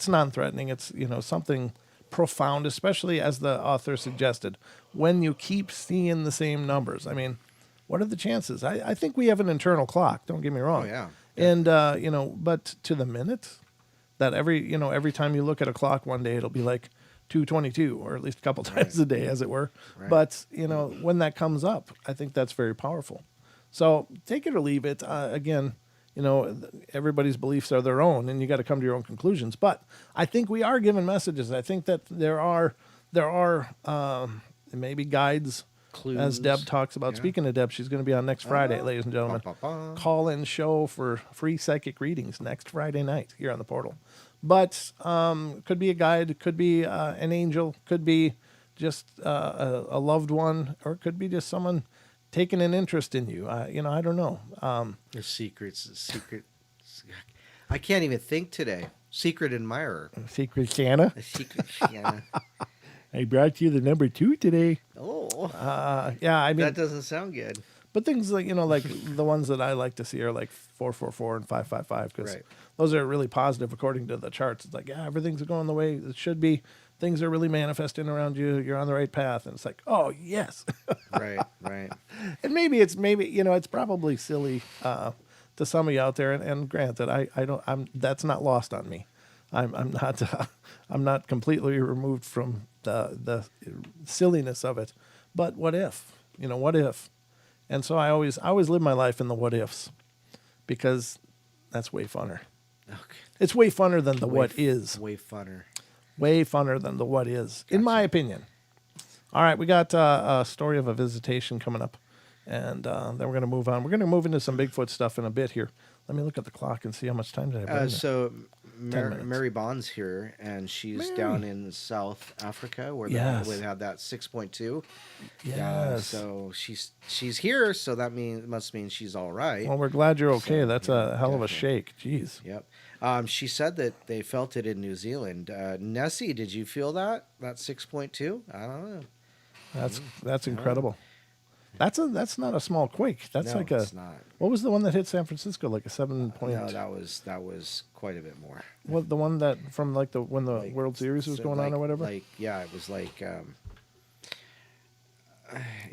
non-threatening. It's, something profound, especially as the author suggested, when you keep seeing the same numbers. I mean, what are the chances? I think we have an internal clock. Don't get me wrong. Oh, yeah. And, but to the minute, that every time you look at a clock one day, it'll be like 2:22, or at least a couple times a day, as it were. Right. But, when that comes up, I think that's very powerful. So take it or leave it. Again, everybody's beliefs are their own, and you got to come to your own conclusions. But I think we are given messages. I think that there are maybe guides, clues, as Deb talks about. Yeah. Speaking of Deb, she's going to be on next Friday, ladies and gentlemen. Call-in show for free psychic readings next Friday night here on the portal. But could be a guide, could be an angel, could be just a loved one, or it could be just someone taking an interest in you. I don't know. The secrets. I can't even think today. Secret admirer. Secret Santa. A secret Santa. I brought you the number 2 today. Oh. Yeah, I mean. That doesn't sound good. But things like, like the ones that I like to see are like 444 and 555 because Right. those are really positive according to the charts. It's like, yeah, everything's going the way it should be. Things are really manifesting around you. You're on the right path. And it's like, oh, yes. Right. Right. And maybe it's probably silly to some of you out there. And granted, that's not lost on me. I'm not I'm not completely removed from the silliness of it. But what if? What if? And so I always live my life in the what ifs because that's way funner. Okay. It's way funner than the what is. Way funner. Way funner than the what is, in my opinion. All right, we got a story of a visitation coming up, and then we're going to move on. We're going to move into some Bigfoot stuff in a bit here. Let me look at the clock and see how much time did I have. So 10 minutes. Mary Bond's here, and she's down in South Africa where Yes. they had that 6.2. Yes. So she's here, so that must mean she's all right. Well, we're glad you're okay. So, That's yeah, a hell of a definitely. shake. Jeez. Yep. She said that they felt it in New Zealand. Nessie, did you feel that 6.2? I don't know. That's incredible. That's not a small quake. That's No, like it's not. What was the one that hit San Francisco? Like a 7 point. No, that was quite a bit more. What the one that from like when the Like, World Series was so going on or whatever? It was like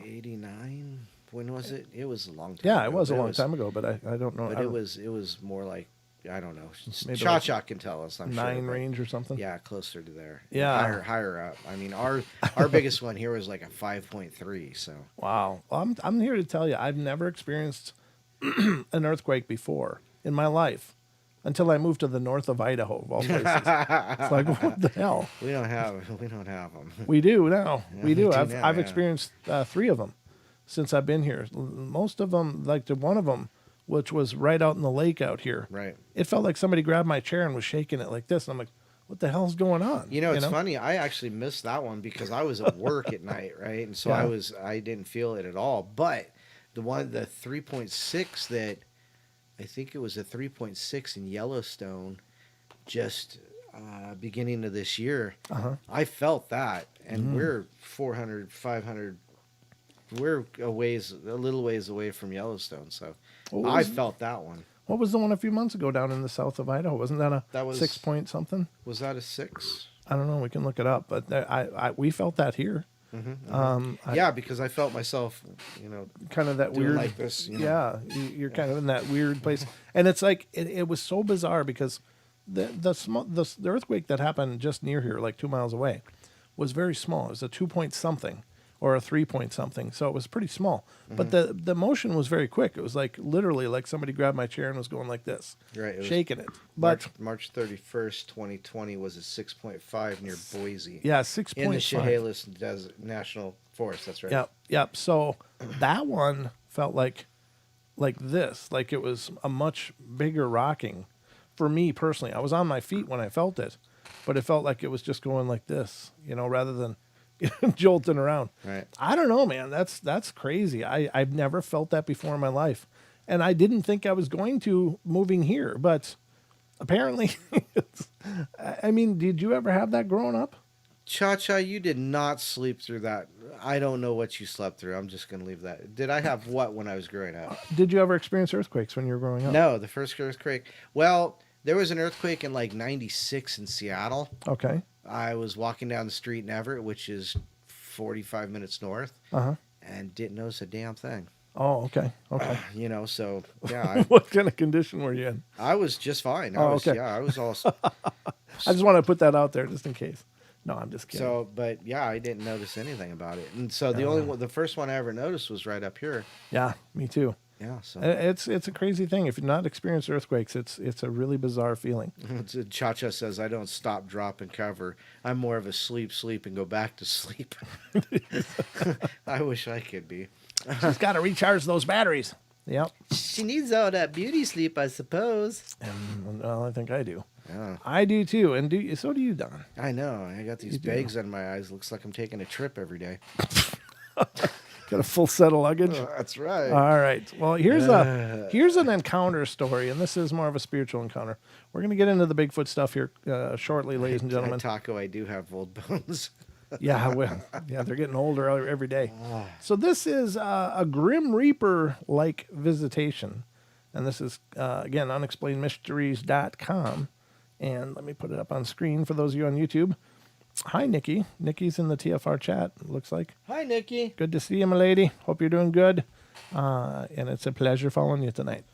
89. When was it? It was a long time. Yeah, ago, it was a but long time ago, but I don't know. But I it don't- was more like, I don't know. Maybe Cha like Cha can tell us. I'm 9 sure, but range or something. Yeah, closer to there. Yeah. higher up. I mean, our biggest one here was like a 5.3. So Wow. Well, I'm here to tell you, I've never experienced an earthquake before in my life until I moved to the north of Idaho, of all places. It's like, what the hell? we don't have them. We do now. Yeah, we we do. do I've now, yeah. experienced 3 of them since I've been here. Most of them, like the one of them, which was right out in the lake out here. Right. It felt like somebody grabbed my chair and was shaking it like this. And I'm like, what the hell's going on? It's funny. I actually missed that one because I was at work at night, right? And so Yeah. I didn't feel it at all. But the 3.6 that I think it was a 3.6 in Yellowstone, just beginning of this year, Uh-huh. I felt that, and we're 400, 500. We're a little ways away from Yellowstone, so What I was- felt that one. What was the one a few months ago down in the south of Idaho? Wasn't that That was 6 point something? Was that a 6? I don't know. We can look it up, but we felt that here. Yeah, because I felt myself, Kind of that doing weird, like this. Yeah, you're kind of in that weird place, and it's like it was so bizarre because the earthquake that happened just near here, like 2 miles away, was very small. It was a 2 point something or a 3 point something, so it was pretty small. But the motion was very quick. It was like literally like somebody grabbed my chair and was going like this, Right, it was shaking it. But March 31st, 2020 was a 6.5 near Boise. yeah, 6 In the point five. Chehalis Desert National Forest. That's right. Yep. So that one felt like this, like it was a much bigger rocking for me personally. I was on my feet when I felt it, but it felt like it was just going like this, rather than jolting around. Right. I don't know, man. That's crazy. I've never felt that before in my life, and I didn't think I was going to moving here, but apparently, I mean, did you ever have that growing up? Cha-Cha, you did not sleep through that. I don't know what you slept through. I'm just going to leave that. Did I have what when I was growing up? Did you ever experience earthquakes when you were growing up? No, the first earthquake. Well, there was an earthquake in like 96 in Seattle. Okay. I was walking down the street in Everett, which is 45 minutes north, Uh-huh. and didn't notice a damn thing. Oh, okay. Okay. So yeah, What kind of condition were you in? I was just fine. Okay. I was all I just want to put that out there just in case. No, I'm just kidding. so, but yeah, I didn't notice anything about it. And so the first one I ever noticed was right up here. Yeah, me too. Yeah, so It's a crazy thing. If you've not experienced earthquakes, it's a really bizarre feeling. Cha-Cha says, I don't stop, drop, and cover. I'm more of a sleep, and go back to sleep. I wish I could be. She's got to recharge those batteries. Yep. She needs all that beauty sleep, I suppose. Well, I think I do. Yeah. I do too, and so do you, Don. I know. I got these You do. bags on my eyes. Looks like I'm taking a trip every day. Got a full set of luggage. That's right. All right. Well, here's an encounter story, and this is more of a spiritual encounter. We're going to get into the Bigfoot stuff here shortly, ladies and gentlemen. Taco, I do have old bones. Yeah, well, yeah, they're getting older every day. Ah. So this is a Grim Reaper-like visitation. And this is, again, unexplainedmysteries.com. And let me put it up on screen for those of you on YouTube. Hi, Nikki. Nikki's in the TFR chat, it looks like. Hi, Nikki. Good to see you, my lady. Hope you're doing good. And it's a pleasure following you tonight.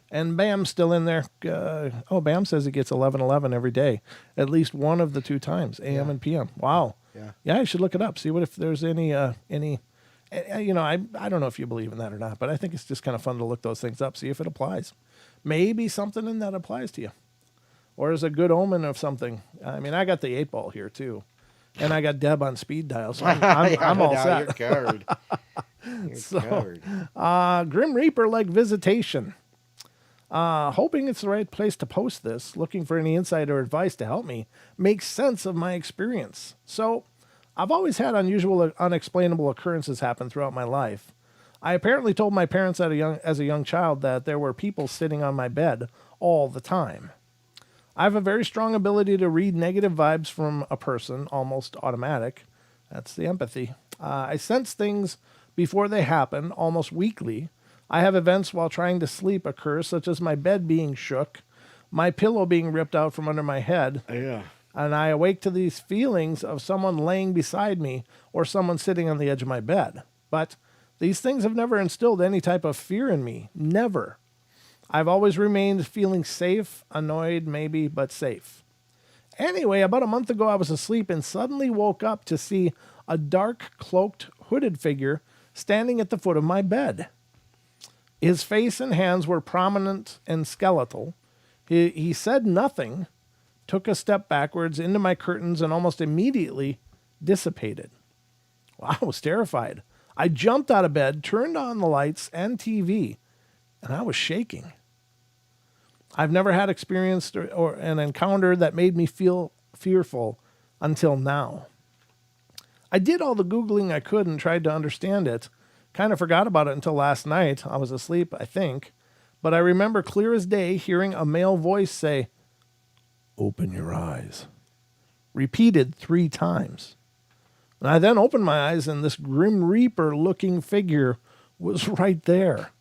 And Bam's still in there. Bam says he gets 11:11 every day, at least one of the 2 times, AM and PM. Wow. Yeah, I should look it up. See what if there's any. I don't know if you believe in that or not, but I think it's just kind of fun to look those things up, see if it applies. Maybe something in that applies to you, or is a good omen of something. I mean, I got the 8-ball here too, and I got Deb on speed dial, so I'm all set. You're covered. You're covered. Grim Reaper like visitation. Hoping it's the right place to post this, looking for any insight or advice to help me make sense of my experience. So, I've always had unusual, unexplainable occurrences happen throughout my life. I apparently told my parents as a young child that there were people sitting on my bed all the time. I have a very strong ability to read negative vibes from a person, almost automatic. That's the empathy. I sense things before they happen, almost weekly. I have events while trying to sleep occur, such as my bed being shook, my pillow being ripped out from under my head, Yeah. and I awake to these feelings of someone laying beside me or someone sitting on the edge of my bed. But these things have never instilled any type of fear in me. Never. I've always remained feeling safe, annoyed maybe, but safe. Anyway, about a month ago I was asleep and suddenly woke up to see a dark, cloaked, hooded figure standing at the foot of my bed. His face and hands were prominent and skeletal. He said nothing, took a step backwards into my curtains, and almost immediately dissipated. Well, I was terrified. I jumped out of bed, turned on the lights and TV, and I was shaking. I've never had experienced or an encounter that made me feel fearful until now. I did all the Googling I could and tried to understand it. Kind of forgot about it until last night. I was asleep, I think. But I remember clear as day hearing a male voice say, "Open your eyes." Repeated 3 times. And I then opened my eyes and this Grim Reaper-looking figure was right there.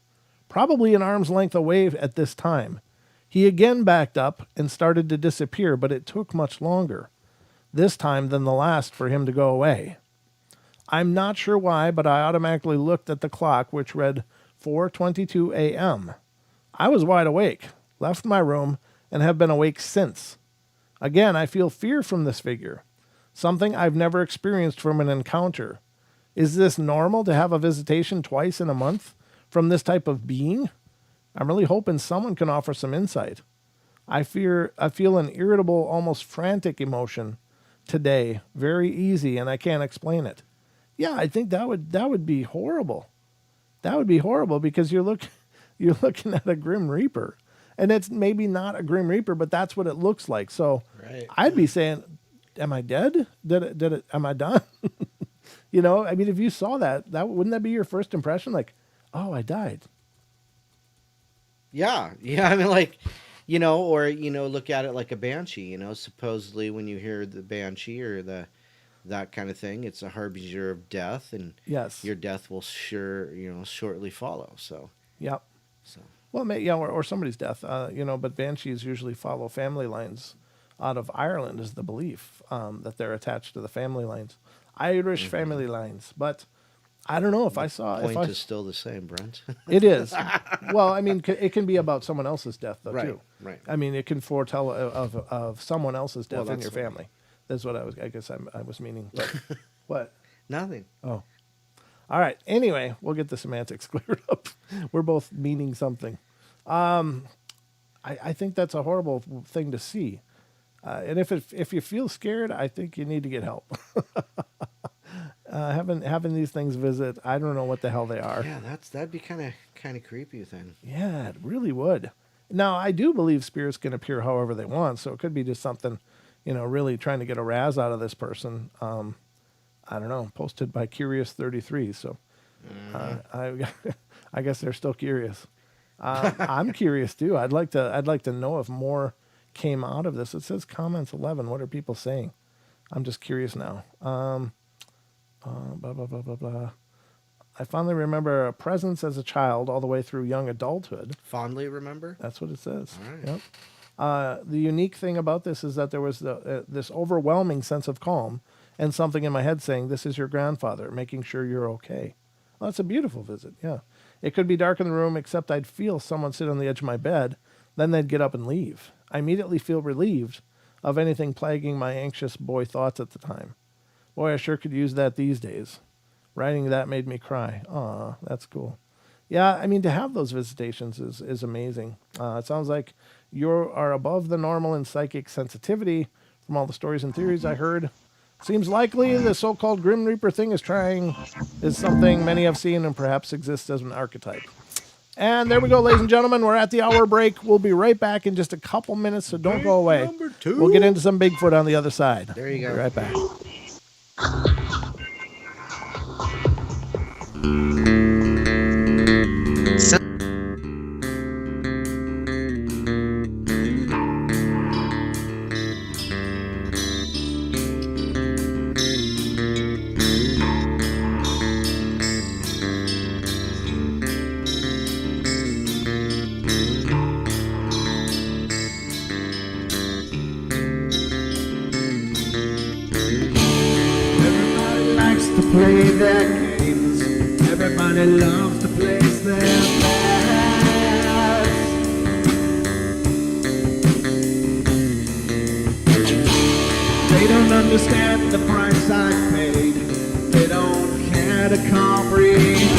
Probably an arm's length away at this time. He again backed up and started to disappear, but it took much longer. This time than the last for him to go away. I'm not sure why, but I automatically looked at the clock, which read 4:22 a.m. I was wide awake, left my room, and have been awake since. Again, I feel fear from this figure, something I've never experienced from an encounter. Is this normal to have a visitation twice in a month from this type of being? I'm really hoping someone can offer some insight. I feel an irritable, almost frantic emotion today, very easy, and I can't explain it. Yeah, I think that would be horrible. That would be horrible because you're looking at a Grim Reaper, and it's maybe not a Grim Reaper, but that's what it looks like. So Right. I'd be saying, "Am I dead? Did it? Am I done?" I mean, if you saw that wouldn't that be your first impression? Like, oh, I died. Yeah. I mean, like, or look at it like a banshee. Supposedly when you hear the banshee or that kind of thing, it's a harbinger of death, and Yes. your death will shortly follow. So, Yep. so Well, or somebody's death. But banshees usually follow family lines. Out of Ireland is the belief that they're attached to the family lines, Irish family lines. But I don't know if I saw. point is still the same, Brent. It is. Well, I mean, it can be about someone else's death, though, Right, too. right. I mean, it can foretell of someone else's death in that's your what- family. That's what I guess I was meaning. But what? Nothing. Oh. All right. Anyway, we'll get the semantics cleared up. We're both meaning something. I think that's a horrible thing to see. And if you feel scared, I think you need to get help. Having these things visit, I don't know what the hell they are. Yeah, that'd be kind of creepy then. Yeah, it really would. Now, I do believe spirits can appear however they want, so it could be just something, really trying to get a razz out of this person. I don't know, posted by Curious33, so I guess they're still curious. I'm curious too. I'd like to know if more came out of this. It says comments 11. What are people saying? I'm just curious now. Blah, blah, blah, blah, blah. I fondly remember a presence as a child all the way through young adulthood. Fondly remember? That's what it says. All right. Yep. The unique thing about this is that there was this overwhelming sense of calm and something in my head saying, "This is your grandfather, making sure you're okay." Well, that's a beautiful visit, yeah. It could be dark in the room, except I'd feel someone sit on the edge of my bed. Then they'd get up and leave. I immediately feel relieved of anything plaguing my anxious boy thoughts at the time. Boy, I sure could use that these days. Writing that made me cry. Aw, that's cool. Yeah, I mean, to have those visitations is amazing. It sounds like you are above the normal in psychic sensitivity from all the stories and theories I heard. Seems likely the so-called Grim Reaper thing is something many have seen and perhaps exists as an archetype. And there we go, ladies and gentlemen. We're at the hour break. We'll be right back in just a couple minutes, so don't go away. Number 2. We'll get into some Bigfoot on the other side. There you go. Be right back. Everybody likes to play their games. Everybody loves to place their bets. They don't understand the price I paid. They don't care to comprehend.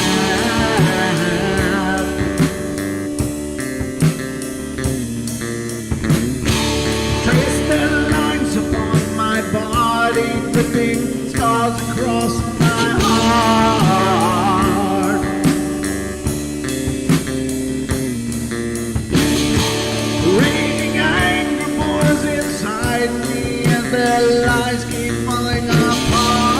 Trace their lines upon my body, dripping scars across my heart. Raging anger pours inside me as their lies keep falling apart.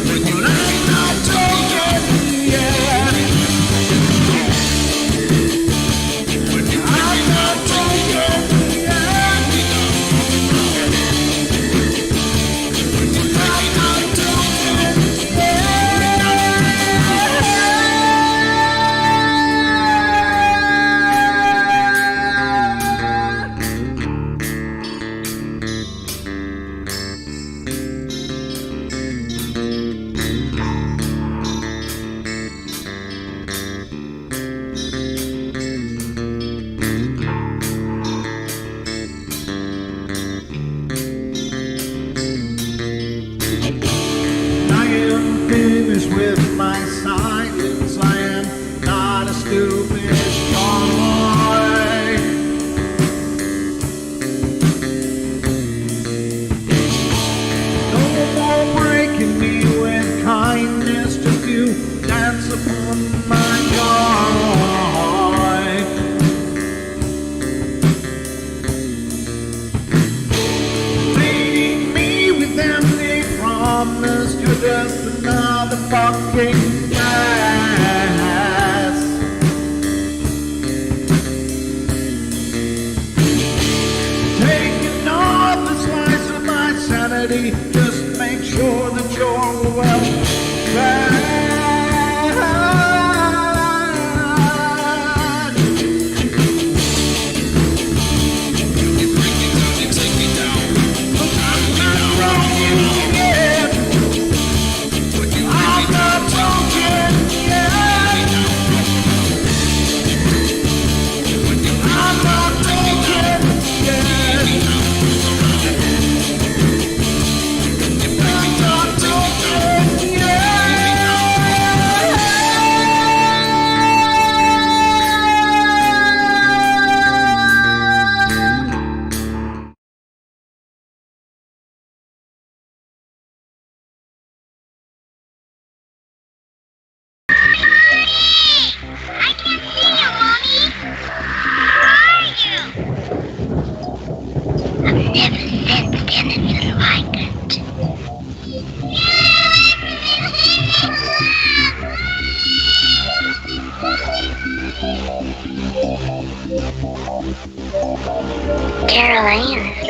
But I'm not joking yet. I'm not joking yet. I'm not joking yet. I am finished with my silence. I am not a stupid boy. No more breaking me with kindness. Just you dance upon my joy. Leading me with empty promise. You're just another fucking gas. Taking off the slice of my sanity. Just make sure that you're well fed. I'm not wrong yet. I'm not joking yet. I'm not joking yet. I'm not joking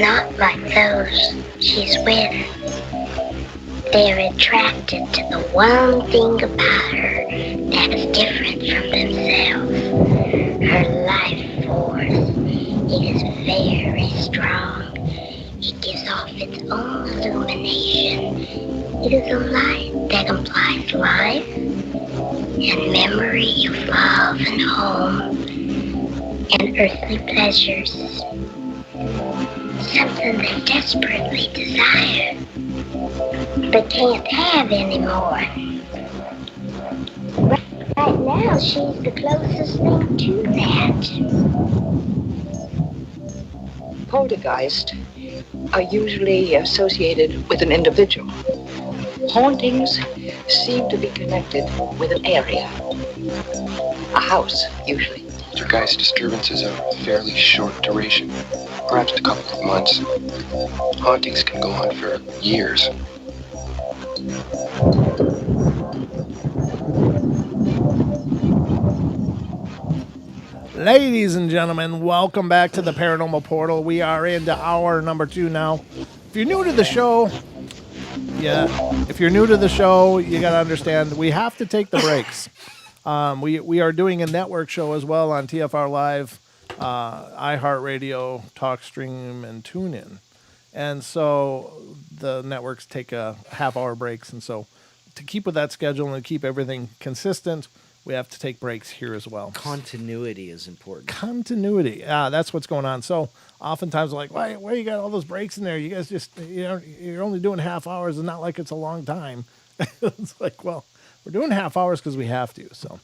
not like those she's with. They're attracted to the one thing about her that is different from themselves. Her life force. It is very strong. It gives off its own illumination. It is a light that implies life and memory of love and home and earthly pleasures. Something they desperately desire, but can't have anymore. Right now, she's the closest thing to that. Poltergeists are usually associated with an individual. Hauntings seem to be connected with an area. A house, usually. Poltergeist disturbances are of fairly short duration, perhaps a couple of months. Hauntings can go on for years. Ladies and gentlemen, welcome back to the Paranormal Portal. We are into hour number 2 now. If you're new to the show, you got to understand we have to take the breaks. We are doing a network show as well on TFR Live, iHeartRadio, TalkStream, and TuneIn. And so the networks take a half-hour breaks. And so to keep with that schedule and keep everything consistent, we have to take breaks here as well. Continuity is important. Continuity. That's what's going on. So oftentimes like, why you got all those breaks in there? You guys just, you're only doing half hours and not like it's a long time. It's like, well, we're doing half hours because we have to. So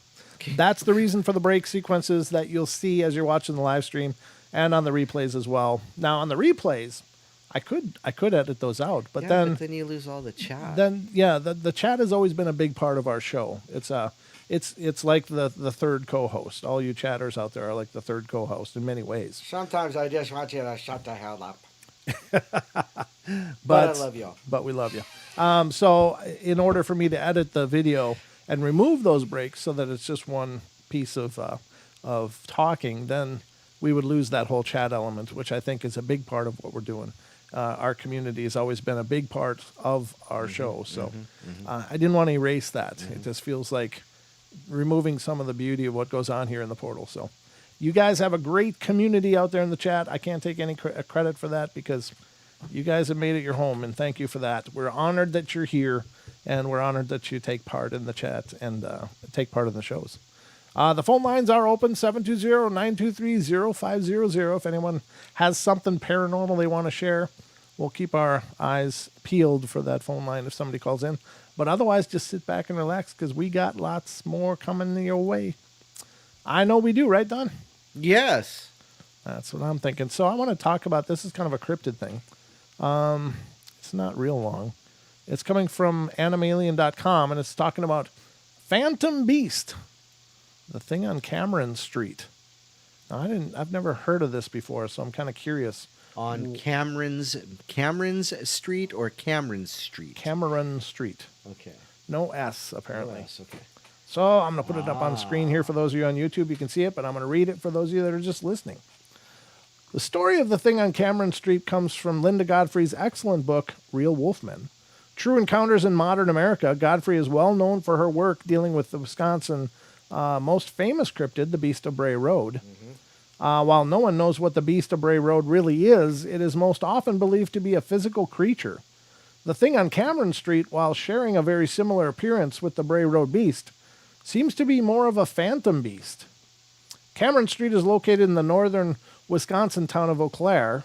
that's the reason for the break sequences that you'll see as you're watching the live stream and on the replays as well. Now on the replays, I could edit those out, but then you lose all the chat. Then the chat has always been a big part of our show. It's like the third co-host. All you chatters out there are like the third co-host in many ways. Sometimes I just want you to shut the hell up. But I love y'all. But we love you. So in order for me to edit the video and remove those breaks so that it's just one piece of talking, then we would lose that whole chat element, which I think is a big part of what we're doing. Our community has always been a big part of our show. So I didn't want to erase that. It just feels like removing some of the beauty of what goes on here in the portal. So you guys have a great community out there in the chat. I can't take any credit for that because you guys have made it your home, and thank you for that. We're honored that you're here, and we're honored that you take part in the chat and take part in the shows. The phone lines are open, 720-923-0500. If anyone has something paranormal they want to share, we'll keep our eyes peeled for that phone line if somebody calls in. But otherwise, just sit back and relax because we got lots more coming your way. I know we do, right, Don? Yes. That's what I'm thinking. So I want to talk about, this is kind of a cryptid thing. It's not real long. It's coming from animalien.com, and it's talking about Phantom Beast, the thing on Cameron Street. Now, I've never heard of this before, so I'm kind of curious. On Cameron's Street or Cameron Street? Cameron Street. Okay. No S, apparently. No S, okay. So I'm going to put it up on screen here for those of you on YouTube. You can see it, but I'm going to read it for those of you that are just listening. The story of the thing on Cameron Street comes from Linda Godfrey's excellent book, Real Wolfmen. True Encounters in Modern America. Godfrey is well known for her work dealing with the Wisconsin most famous cryptid, the Beast of Bray Road. While no one knows what the Beast of Bray Road really is, it is most often believed to be a physical creature. The thing on Cameron Street, while sharing a very similar appearance with the Bray Road Beast, seems to be more of a phantom beast. Cameron Street is located in the northern Wisconsin town of Eau Claire,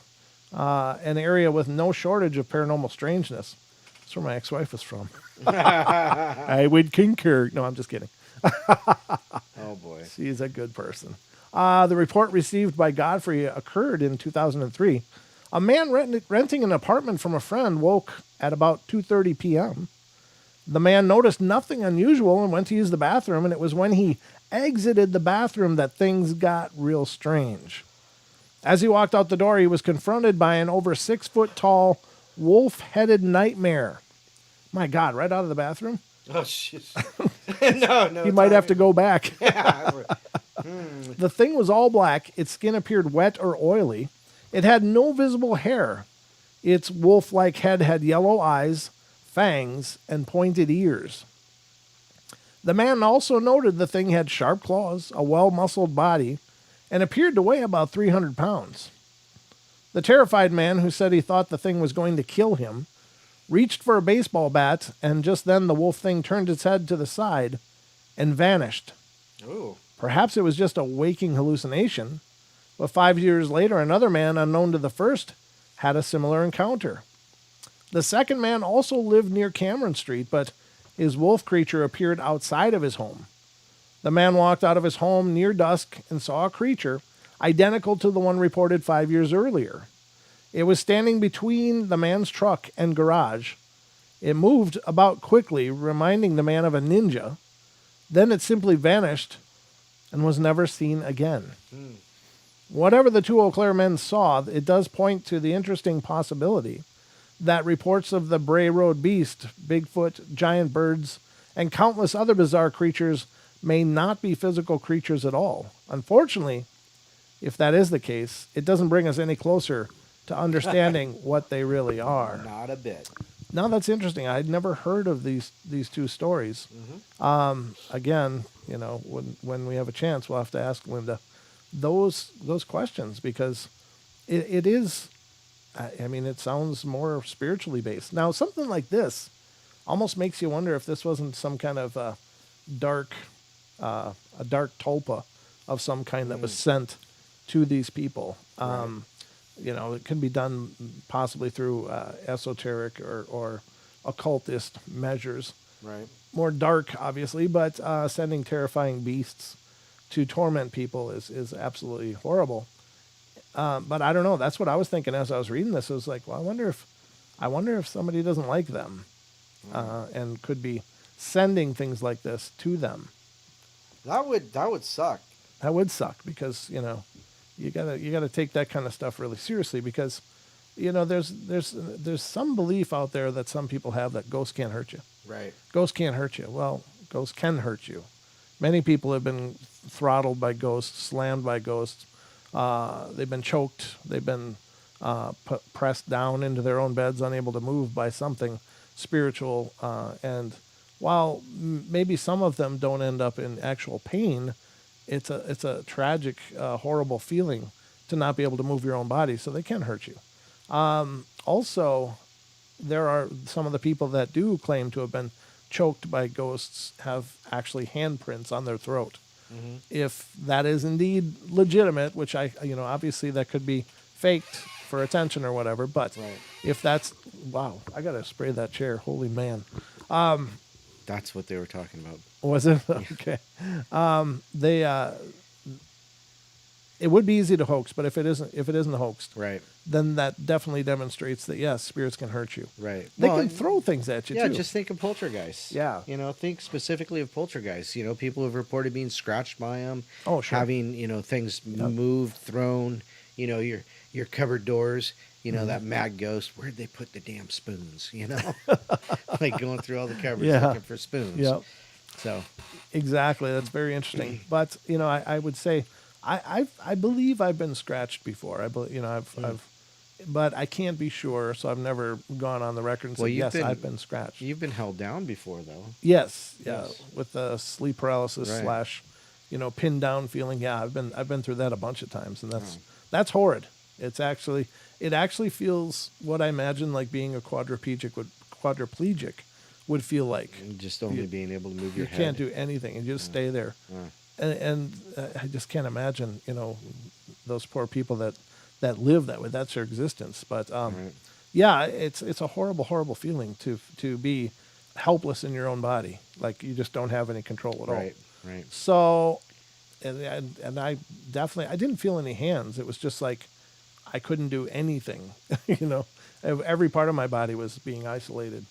an area with no shortage of paranormal strangeness. That's where my ex-wife was from. I would concur. No, I'm just kidding. Oh, boy. She's a good person. The report received by Godfrey occurred in 2003. A man renting an apartment from a friend woke at about 2:30 p.m. The man noticed nothing unusual and went to use the bathroom, and it was when he exited the bathroom that things got real strange. As he walked out the door, he was confronted by an over 6-foot-tall, wolf-headed nightmare. My God, right out of the bathroom? Oh, shit. No. He might have to go back. The thing was all black. Its skin appeared wet or oily. It had no visible hair. Its wolf-like head had yellow eyes, fangs, and pointed ears. The man also noted the thing had sharp claws, a well-muscled body, and appeared to weigh about 300 pounds. The terrified man, who said he thought the thing was going to kill him, reached for a baseball bat, and just then the wolf thing turned its head to the side and vanished. Oh. Perhaps it was just a waking hallucination, but 5 years later, another man, unknown to the first, had a similar encounter. The second man also lived near Cameron Street, but his wolf creature appeared outside of his home. The man walked out of his home near dusk and saw a creature identical to the one reported 5 years earlier. It was standing between the man's truck and garage. It moved about quickly, reminding the man of a ninja. Then it simply vanished and was never seen again. Whatever the two Eau Claire men saw, it does point to the interesting possibility that reports of the Bray Road beast, Bigfoot, giant birds, and countless other bizarre creatures may not be physical creatures at all. Unfortunately, if that is the case, it doesn't bring us any closer to understanding what they really are. Not a bit. Now that's interesting. I'd never heard of these two stories. Again, you know, when we have a chance, we'll have to ask Linda those questions, because it is. I mean, it sounds more spiritually based. Now, something like this almost makes you wonder if this wasn't some kind of a dark tulpa of some kind that was sent to these people. You know, it can be done possibly through esoteric or occultist measures. Right. More dark, obviously, but sending terrifying beasts to torment people is absolutely horrible. But I don't know. That's what I was thinking as I was reading this. I was like, well, I wonder if somebody doesn't like them, and could be sending things like this to them. That would suck. That would suck, because you know, you gotta take that kind of stuff really seriously, because you know there's some belief out there that some people have that ghosts can't hurt you. Right. Ghosts can't hurt you. Well, ghosts can hurt you. Many people have been throttled by ghosts, slammed by ghosts. They've been choked. They've been pressed down into their own beds, unable to move by something spiritual. And while maybe some of them don't end up in actual pain, it's a tragic, horrible feeling to not be able to move your own body. So they can hurt you. Also, there are some of the people that do claim to have been choked by ghosts have actually handprints on their throat. If that is indeed legitimate, which obviously that could be faked for attention or whatever, but if that's, wow, I gotta spray that chair, holy man. That's what they were talking about. Was it? Okay. It would be easy to hoax, but if it isn't hoaxed, Right. then that definitely demonstrates that yes, spirits can hurt you. Right. They can throw things at you Yeah, too. just think of poltergeists. Yeah. You know, think specifically of poltergeists. You know, people have reported being scratched by them. Oh, sure. Having, things moved, thrown, your cupboard doors, that mad ghost, where'd they put the damn spoons, Like going through all the cupboards looking for spoons. Yep. So. Exactly. That's very interesting. But, I would say I believe I've been scratched before. I've but I can't be sure, so I've never gone on the record and said, yes, I've been scratched. You've been held down before, though. Yes, yeah, with the sleep paralysis / Right. pinned down feeling. Yeah, I've been through that a bunch of times, and that's horrid. It actually feels what I imagine like being a quadriplegic would feel like. And just only being able to move your head. You can't do anything, and you just stay there. And I just can't imagine, those poor people that live that way. That's their existence. But yeah, it's a horrible, horrible feeling to be helpless in your own body, like you just don't have any control at all. Right. So, and I didn't feel any hands. It was just like I couldn't do anything. Every part of my body was being isolated,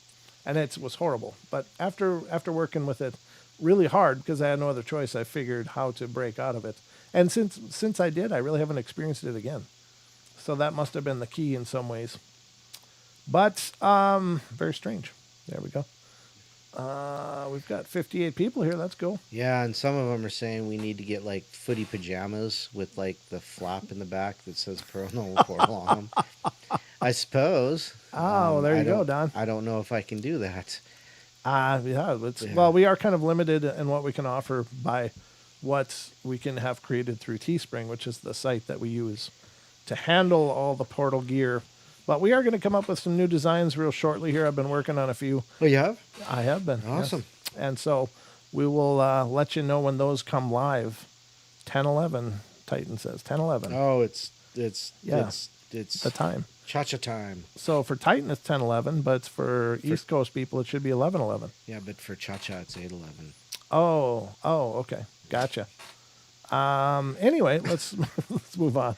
and it was horrible. But after working with it really hard, because I had no other choice, I figured how to break out of it. And since I did, I really haven't experienced it again. So that must have been the key in some ways. But very strange. There we go. We've got 58 people here. Let's go. Yeah, and some of them are saying we need to get like footy pajamas with like the flap in the back that says Paranormal Portal on them. I suppose. Oh, there you go, Don. I don't know if I can do that. Yeah, well, we are kind of limited in what we can offer by what we can have created through Teespring, which is the site that we use to handle all the portal gear. But we are going to come up with some new designs real shortly here. I've been working on a few. Oh, you have? I have been. Awesome. Yes. And so we will let you know when those come live. 10:11, Titan says. 10:11. Oh, it's the time. Cha-cha time. So for Titan, it's 10:11, but for East Coast people, it should be 11:11. Yeah, but for cha-cha, it's 8:11. Oh, okay. Gotcha. Anyway, let's move on.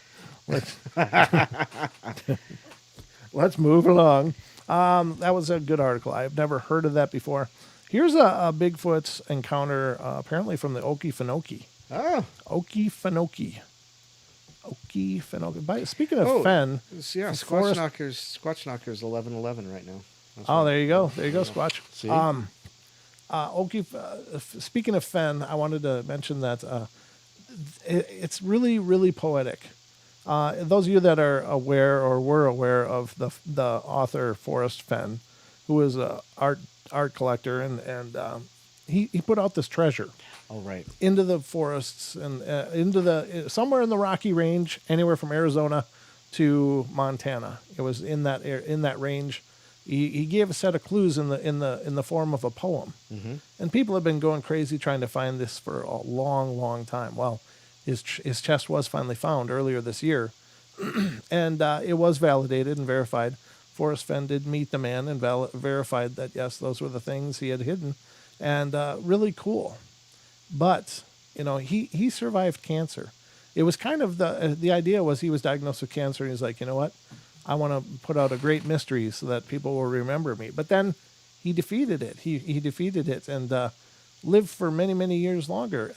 Let's move along. That was a good article. I've never heard of that before. Here's a Bigfoot encounter, apparently from the Okefenokee. Oh. Okefenokee. Speaking of Fen, Yeah, Squatch Knockers 11:11 right now. That's oh, right. there you go. There you go, Squatch. See? Speaking of Fen, I wanted to mention that it's really, really poetic. Those of you that are aware or were aware of the author Forrest Fenn, who is a art collector, and he put out this treasure. Oh, right. Into the forests and somewhere in the Rocky Range, anywhere from Arizona to Montana. It was in that range. He gave a set of clues in the form of a poem, and people have been going crazy trying to find this for a long, long time. Well, his chest was finally found earlier this year, and it was validated and verified. Forrest Fenn did meet the man and verified that yes, those were the things he had hidden, and really cool. But he survived cancer. It was kind of the idea was he was diagnosed with cancer, and he's like, you know what? I want to put out a great mystery so that people will remember me. But then he defeated it. He defeated it and lived for many, many years longer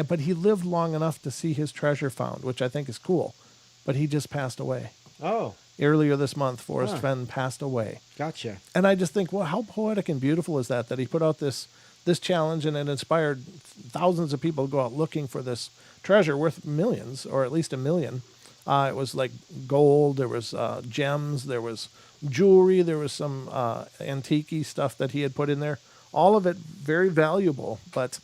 but he lived long enough to see his treasure found, which I think is cool. But he just passed away. Oh. Earlier this month, Forrest Fenn passed away. Gotcha. And I just think, well, how poetic and beautiful is that he put out this challenge and it inspired thousands of people to go out looking for this treasure worth millions, or at least $1 million. It was like gold, there was gems, there was jewelry, there was some antique stuff that he had put in there. All of it very valuable, but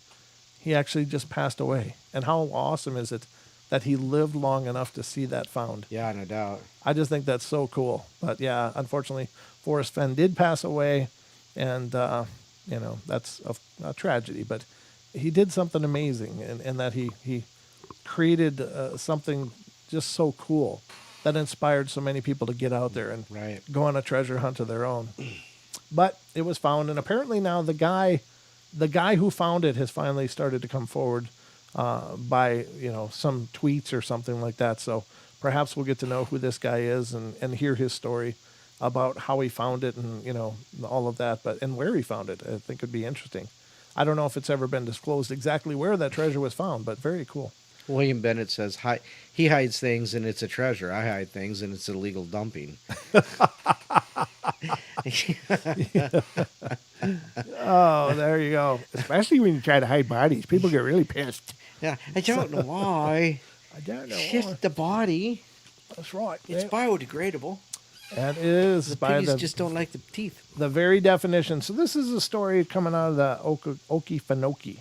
he actually just passed away. And how awesome is it that he lived long enough to see that found? Yeah, no doubt. I just think that's so cool. But yeah, unfortunately, Forrest Fenn did pass away, and that's a tragedy. But he did something amazing, in that he created something just so cool that inspired so many people to get out there and go on a treasure hunt of their own. But it was found, and apparently now the guy who found it has finally started to come forward by some tweets or something like that. So perhaps we'll get to know who this guy is and hear his story about how he found it and all of that, and where he found it. I think it'd be interesting. I don't know if it's ever been disclosed exactly where that treasure was found, but very cool. William Bennett says, he hides things and it's a treasure. I hide things and it's illegal dumping. Oh, there you go. Especially when you try to hide bodies. People get really pissed. Yeah, I don't know why. I don't know It's just the body. That's right. It's biodegradable. And it is. The piggies just don't like the teeth. The very definition. So this is a story coming out of the Okefenokee.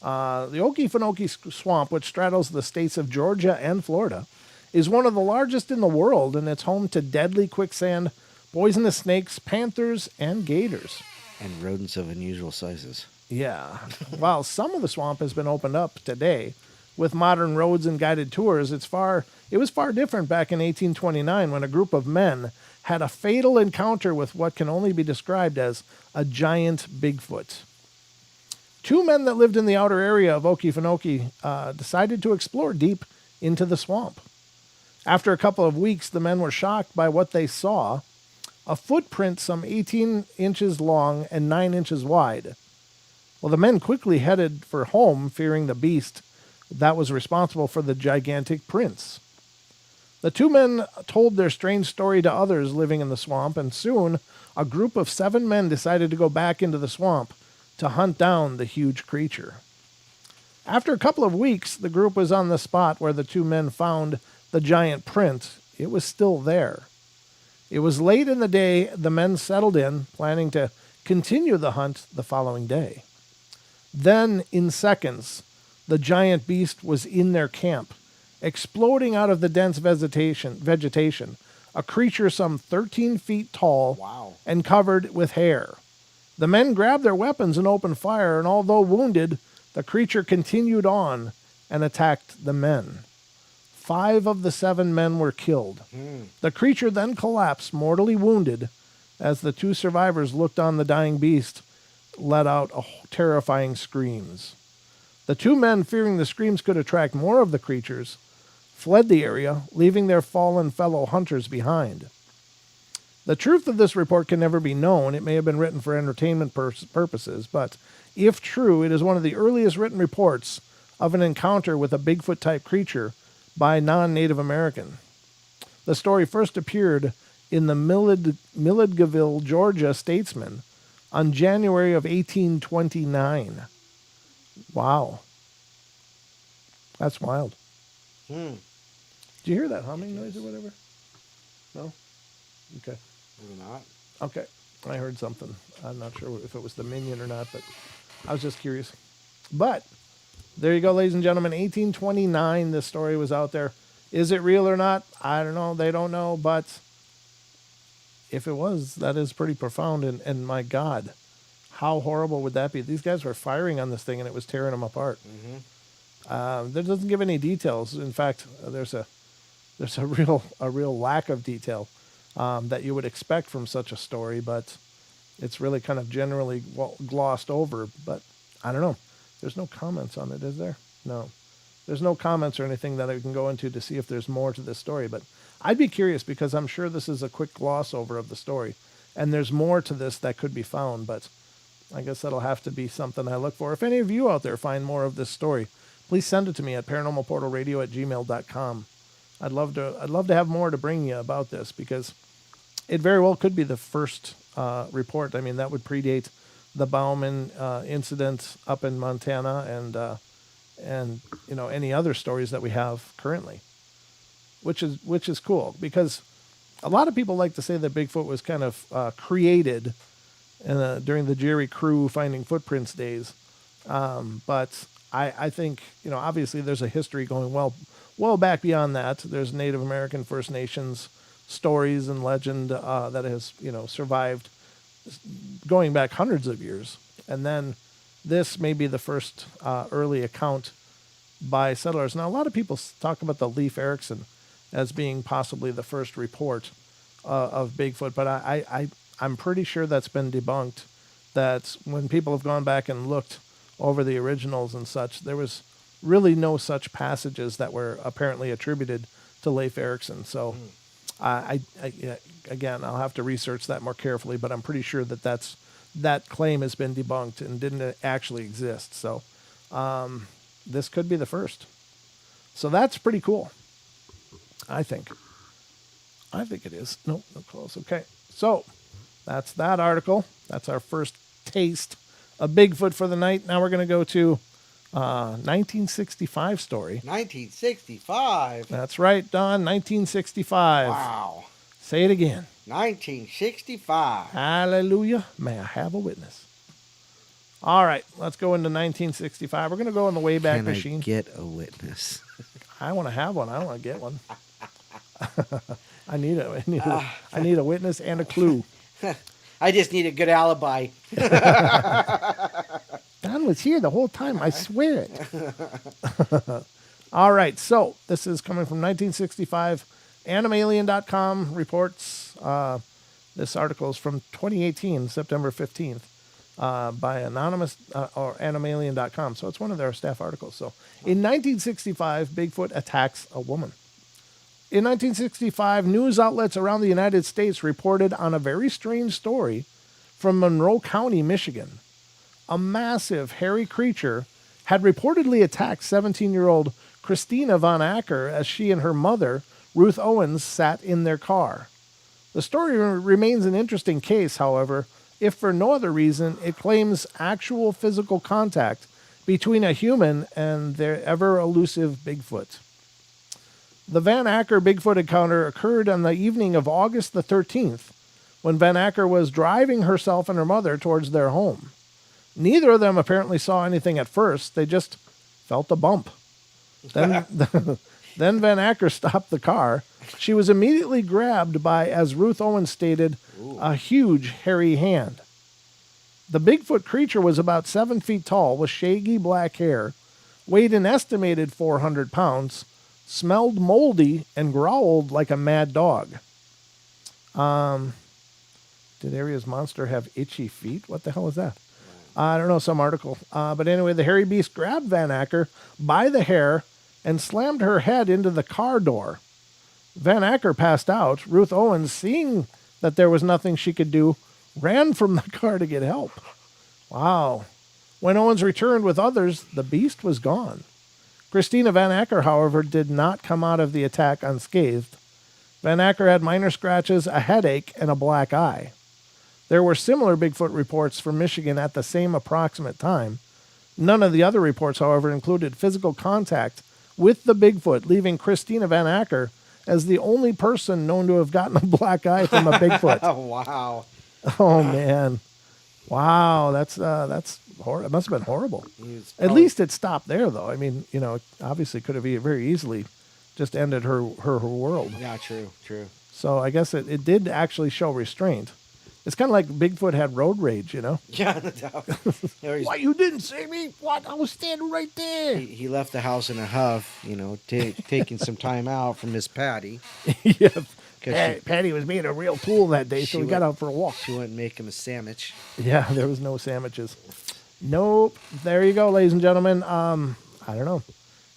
The Okefenokee Swamp, which straddles the states of Georgia and Florida, is one of the largest in the world, and it's home to deadly quicksand, poisonous snakes, panthers, and gators. And rodents of unusual sizes. Yeah. While some of the swamp has been opened up today with modern roads and guided tours, it was far different back in 1829 when a group of men had a fatal encounter with what can only be described as a giant Bigfoot. Two men that lived in the outer area of Okefenokee decided to explore deep into the swamp. After a couple of weeks, the men were shocked by what they saw: a footprint some 18 inches long and 9 inches wide. Well, the men quickly headed for home, fearing the beast that was responsible for the gigantic prints. The two men told their strange story to others living in the swamp, and soon a group of 7 men decided to go back into the swamp to hunt down the huge creature. After a couple of weeks, the group was on the spot where the 2 men found the giant print. It was still there. It was late in the day. The men settled in, planning to continue the hunt the following day. Then, in seconds, the giant beast was in their camp, exploding out of the dense vegetation, a creature some 13 feet tall. Wow. And covered with hair. The men grabbed their weapons and opened fire, and although wounded, the creature continued on and attacked the men. 5 of the 7 men were killed. The creature then collapsed, mortally wounded, as the 2 survivors looked on the dying beast let out terrifying screams. The 2 men, fearing the screams could attract more of the creatures, fled the area, leaving their fallen fellow hunters behind. The truth of this report can never be known. It may have been written for entertainment purposes, but if true, it is one of the earliest written reports of an encounter with a Bigfoot-type creature by non-Native American. The story first appeared in the Milledgeville, Georgia Statesman on January of 1829. Wow. That's wild. Did you hear that humming noise or whatever? No? Okay. Maybe not. Okay. I heard something. I'm not sure if it was the minion or not, but I was just curious. But there you go, ladies and gentlemen. 1829, this story was out there. Is it real or not? I don't know. They don't know. But if it was, that is pretty profound. And my God, how horrible would that be? These guys were firing on this thing, and it was tearing them apart. That doesn't give any details. In fact, there's a real lack of detail that you would expect from such a story, but it's really kind of generally glossed over. But I don't know. There's no comments on it, is there? No. There's no comments or anything that I can go into to see if there's more to this story. But I'd be curious because I'm sure this is a quick gloss over of the story. And there's more to this that could be found, but I guess that'll have to be something I look for. If any of you out there find more of this story, please send it to me at paranormalportalradio@gmail.com. I'd love to have more to bring you about this because it very well could be the first report. I mean, that would predate the Bauman incident up in Montana and any other stories that we have currently, which is cool because a lot of people like to say that Bigfoot was kind of created during the Jerry Crew finding footprints days, but I think obviously there's a history going well back beyond that. There's Native American, First Nations stories and legend that has survived going back hundreds of years, and then this may be the first early account by settlers. Now, a lot of people talk about the Leif Erikson as being possibly the first report of Bigfoot, but I'm pretty sure that's been debunked. That when people have gone back and looked over the originals and such, there was really no such passages that were apparently attributed to Leif Erikson. So again, I'll have to research that more carefully, but I'm pretty sure that claim has been debunked and didn't actually exist. So this could be the first. So that's pretty cool. I think it is. Nope, no close. Okay. So that's that article. That's our first taste of Bigfoot for the night. Now we're going to go to 1965 story. 1965. That's right, Don. 1965. Wow. Say it again. 1965. Hallelujah. May I have a witness? All right, let's go into 1965. We're going to go in the Wayback Machine. Can I get a witness? I want to have one. I don't want to get one. I need a witness and a clue. I just need a good alibi. Don was here the whole time. I swear it. All right, so this is coming from 1965. Animalien.com reports. This article is from 2018, September 15th, by Anonymous or Animalien.com. So it's one of their staff articles. So in 1965, Bigfoot attacks a woman. In 1965, news outlets around the United States reported on a very strange story from Monroe County, Michigan. A massive, hairy creature had reportedly attacked 17-year-old Christina von Acker as she and her mother Ruth Owens sat in their car. The story remains an interesting case, however, if for no other reason, it claims actual physical contact between a human and their ever-elusive Bigfoot. The Van Acker Bigfoot encounter occurred on the evening of August the 13th, when Van Acker was driving herself and her mother towards their home. Neither of them apparently saw anything at first. They just felt a bump. Then Van Acker stopped the car. She was immediately grabbed by, as Ruth Owens stated, a huge hairy hand. The Bigfoot creature was about 7 feet tall with shaggy black hair, weighed an estimated 400 pounds, smelled moldy, and growled like a mad dog. Did Aria's monster have itchy feet? What the hell is that? I don't know, some article. But anyway, the hairy beast grabbed Van Acker by the hair and slammed her head into the car door. Van Acker passed out. Ruth Owens, seeing that there was nothing she could do, ran from the car to get help. Wow. When Owens returned with others, the beast was gone. Christina Van Acker, however, did not come out of the attack unscathed. Van Acker had minor scratches, a headache, and a black eye. There were similar Bigfoot reports from Michigan at the same approximate time. None of the other reports, however, included physical contact with the Bigfoot, leaving Christina Van Acker as the only person known to have gotten a black eye from a Bigfoot. Oh, wow. Oh, man. Wow, that's horrible. It must have been horrible. At probably- least it stopped there, though. I mean, you know, obviously could have very easily just ended her world. Yeah, true. So I guess it did actually show restraint. It's kind of like Bigfoot had road rage, you know? Yeah, no doubt. Why you didn't see me? What? I was standing right there. He left the house in a huff, you know, taking some time out from Miss Patty. Yeah. 'Cause Patty was being a real tool that day, so we got out for a walk. She wouldn't make him a sandwich. Yeah, there was no sandwiches. Nope. There you go, ladies and gentlemen. I don't know.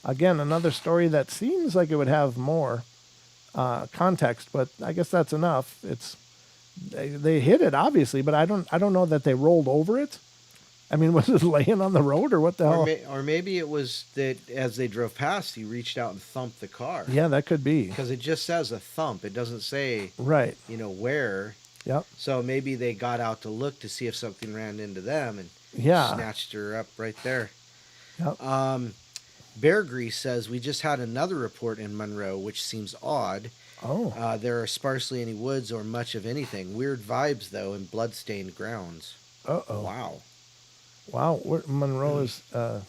Again, another story that seems like it would have more context, but I guess that's enough. They hit it obviously, but I don't know that they rolled over it. I mean, was it laying on the road or what the hell? Or maybe it was that as they drove past, he reached out and thumped the car. Yeah, that could be. Because it just says a thump. It doesn't say, Right. you know, where. Yep. So maybe they got out to look to see if something ran into them and Yeah. snatched her up right there. Yep. Bear Grease says, we just had another report in Monroe, which seems odd. Oh. There are sparsely any woods or much of anything. Weird vibes, though, and blood-stained grounds. Uh-oh. Wow. Wow. Monroe is,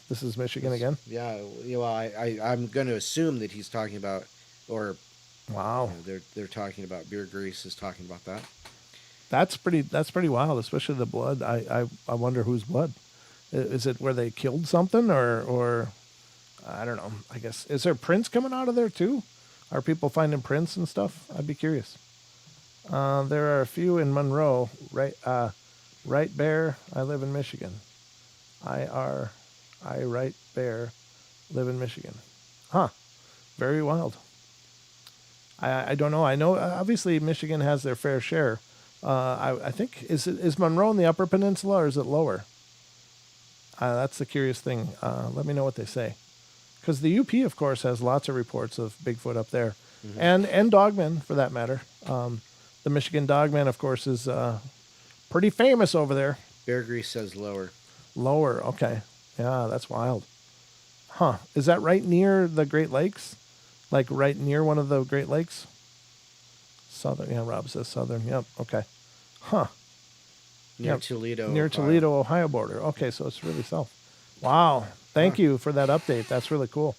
this is Michigan again? Yeah, well, I'm going to assume that he's talking about, or Wow. you know, they're talking about, Beer Grease is talking about that. That's pretty wild, especially the blood. I wonder whose blood. Is it where they killed something or I don't know. I guess, is there prints coming out of there too? Are people finding prints and stuff? I'd be curious. There are a few in Monroe, right Bear, I live in Michigan. I Right Bear, live in Michigan. Huh. Very wild. I don't know. I know obviously Michigan has their fair share. I think is Monroe in the Upper Peninsula or is it lower? That's the curious thing. Let me know what they say. Because the UP, of course, has lots of reports of Bigfoot up there. Mm-hmm. And dogmen, for that matter. The Michigan dogman, of course, is pretty famous over there. Bear Grease says lower. Lower, okay. Yeah, that's wild. Huh. Is that right near the Great Lakes? Like right near one of the Great Lakes? Southern, yeah, Rob says southern. Yep, okay. Huh. Near Yep. Toledo. Near Ohio. Toledo, Ohio border. Okay, so it's really south. Wow. Thank you for that update. That's really cool.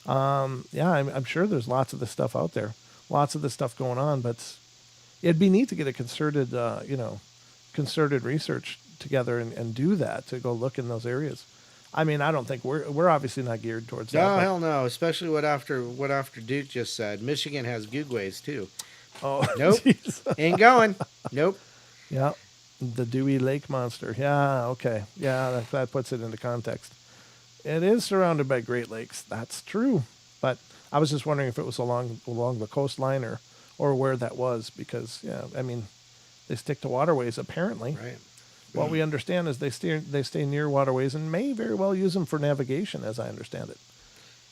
Yeah, I'm sure there's lots of this stuff out there. Lots of this stuff going on, but it'd be neat to get a concerted, concerted research together and do that, to go look in those areas. I mean, I don't think we're obviously not geared towards that. No, but- hell no. Especially what after Duke just said. Michigan has googways too. Oh, Nope. geez. Ain't going. Nope. Yeah. The Dewey Lake Monster. Yeah, okay. Yeah, that puts it into context. It is surrounded by Great Lakes. That's true. But I was just wondering if it was along the coastline or where that was, because, yeah, I mean, they stick to waterways apparently. Right. What we understand is they stay near waterways and may very well use them for navigation, as I understand it.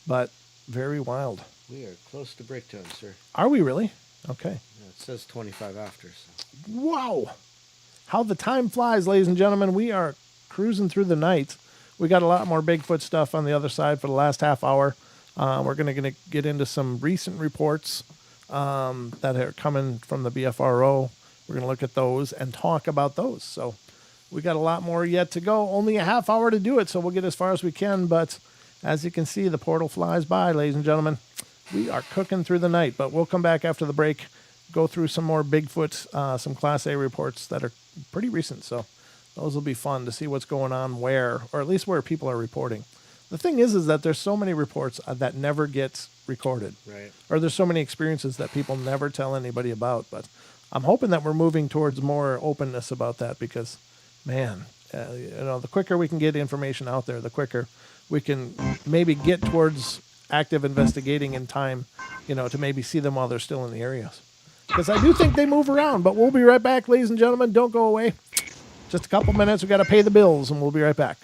But very wild. We are close to break time, sir. Are we really? Okay. Yeah, it says 25 after. So. Wow. How the time flies, ladies and gentlemen. We are cruising through the night. We got a lot more Bigfoot stuff on the other side for the last half hour. We're going to get into some recent reports that are coming from the BFRO. We're going to look at those and talk about those. So we got a lot more yet to go. Only a half hour to do it, so we'll get as far as we can. But as you can see, the portal flies by, ladies and gentlemen. We are cooking through the night, but we'll come back after the break, go through some more Bigfoot, some Class A reports that are pretty recent. So those will be fun to see what's going on where, or at least where people are reporting. The thing is that there's so many reports that never get recorded. Right. Or there's so many experiences that people never tell anybody about. But I'm hoping that we're moving towards more openness about that because, man, the quicker we can get information out there, the quicker we can maybe get towards active investigating in time, to maybe see them while they're still in the areas. Because I do think they move around, but we'll be right back, ladies and gentlemen. Don't go away. Just a couple minutes. We got to pay the bills, and we'll be right back.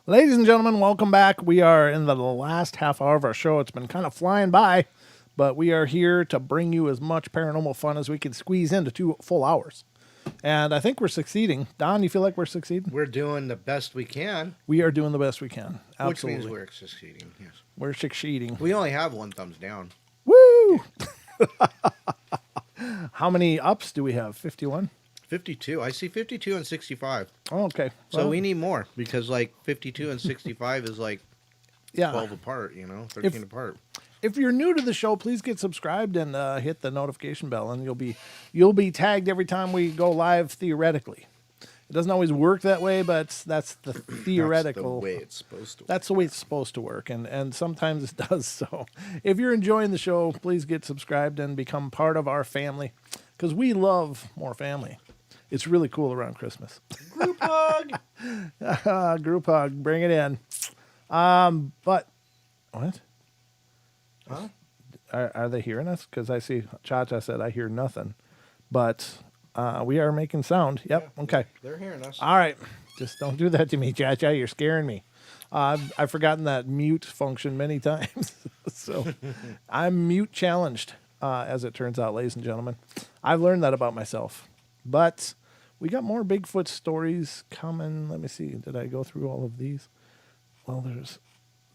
Ladies and gentlemen, welcome back. We are in the last half hour of our show. It's been kind of flying by, but we are here to bring you as much paranormal fun as we can squeeze into 2 full hours. And I think we're succeeding. Don, you feel like we're succeeding? We're doing the best we can. We are doing the best we can. Absolutely. Which means we're succeeding. Yes. We're succeeding. We only have 1 thumbs down. Woo! How many ups do we have? 51? 52. I see 52 and 65. Oh, okay. So Well, we need more because like 52 and 65 is like 12 apart, 13 apart. If you're new to the show, please get subscribed and hit the notification bell, and you'll be tagged every time we go live. Theoretically, it doesn't always work that way, but that's the theoretical. That's the way it's supposed to work. That's the way it's supposed to work, and sometimes it does. So, if you're enjoying the show, please get subscribed and become part of our family, because we love more family. It's really cool around Christmas. Group hug. Group hug, bring it in. But what? Huh? Are they hearing us? Because I see Cha-Cha said I hear nothing, but we are making sound. Yep. Yeah, Okay. They're hearing us. All right. Just don't do that to me, Cha-Cha. You're scaring me. I've forgotten that mute function many times, so I'm mute challenged. As it turns out, ladies and gentlemen, I've learned that about myself. But we got more Bigfoot stories coming. Let me see. Did I go through all of these? Well, there's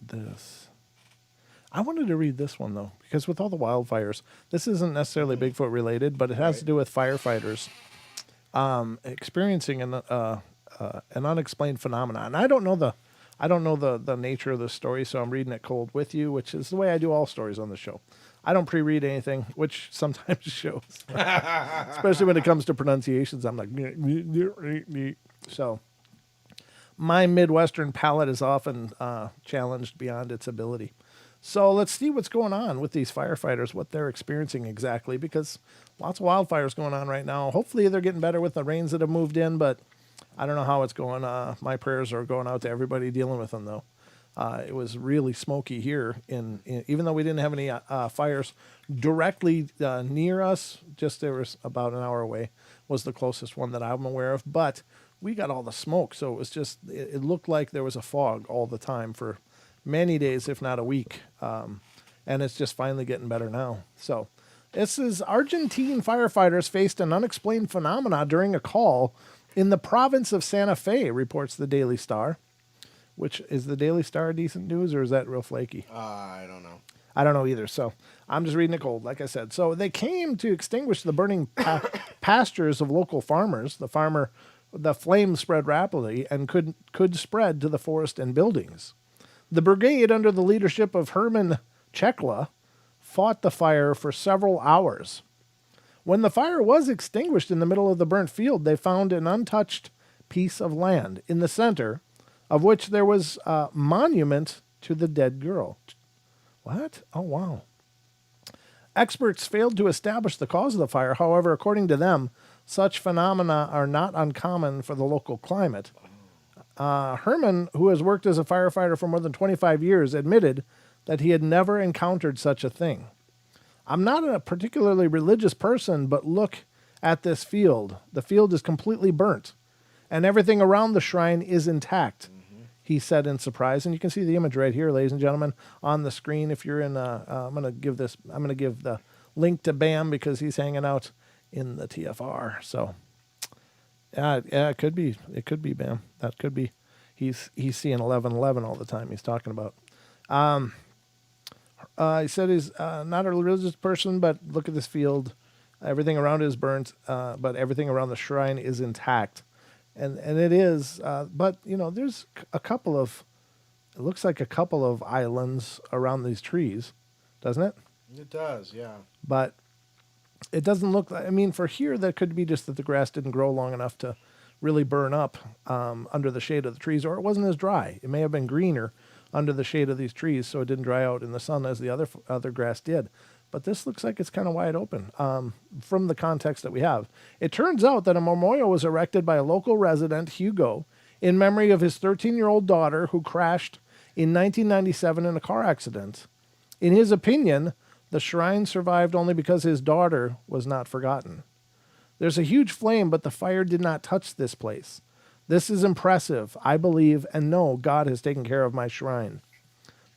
this. I wanted to read this one, though, because with all the wildfires, this isn't necessarily Bigfoot related, but it has to do with firefighters experiencing an unexplained phenomenon. And I don't know the nature of the story, so I'm reading it cold with you, which is the way I do all stories on the show. I don't pre-read anything, which sometimes shows, especially when it comes to pronunciations. I'm like, so my Midwestern palate is often challenged beyond its ability. So let's see what's going on with these firefighters, what they're experiencing exactly, because lots of wildfires going on right now. Hopefully they're getting better with the rains that have moved in, but I don't know how it's going. My prayers are going out to everybody dealing with them, though. It was really smoky here, even though we didn't have any fires directly near us. Just there was about an hour away was the closest one that I'm aware of. But we got all the smoke, so it was just it looked like there was a fog all the time for many days, if not a week. And it's just finally getting better now. So this is Argentine firefighters faced an unexplained phenomena during a call in the province of Santa Fe, reports the Daily Star. Which is the Daily Star decent news, or is that real flaky? I don't know. I don't know either. So I'm just reading it cold, like I said. So they came to extinguish the burning pastures of local farmers. The flames spread rapidly and could spread to the forest and buildings. The brigade, under the leadership of Herman Chekla, fought the fire for several hours. When the fire was extinguished in the middle of the burnt field, they found an untouched piece of land in the center, of which there was a monument to the dead girl. What? Oh, wow. Experts failed to establish the cause of the fire. However, according to them, such phenomena are not uncommon for the local climate. Herman, who has worked as a firefighter for more than 25 years, admitted that he had never encountered such a thing. I'm not a particularly religious person, but look at this field. The field is completely burnt, and everything around the shrine is intact. He said in surprise, and you can see the image right here, ladies and gentlemen, on the screen. If you're in, I'm going to give the link to Bam because he's hanging out in the TFR. So, yeah, it could be Bam. That could be. He's seeing 11:11 all the time. He's talking about. He said he's not a religious person, but look at this field. Everything around it is burnt, but everything around the shrine is intact. And it is, but, there's it looks like a couple of islands around these trees, doesn't it? It does, yeah. But it doesn't look like, for here, that could be just that the grass didn't grow long enough to really burn up under the shade of the trees, or it wasn't as dry. It may have been greener under the shade of these trees, so it didn't dry out in the sun as the other grass did. But this looks like it's kind of wide open from the context that we have. It turns out that a memorial was erected by a local resident, Hugo, in memory of his 13-year-old daughter who crashed in 1997 in a car accident. In his opinion, the shrine survived only because his daughter was not forgotten. There's a huge flame, but the fire did not touch this place. This is impressive. I believe and know God has taken care of my shrine.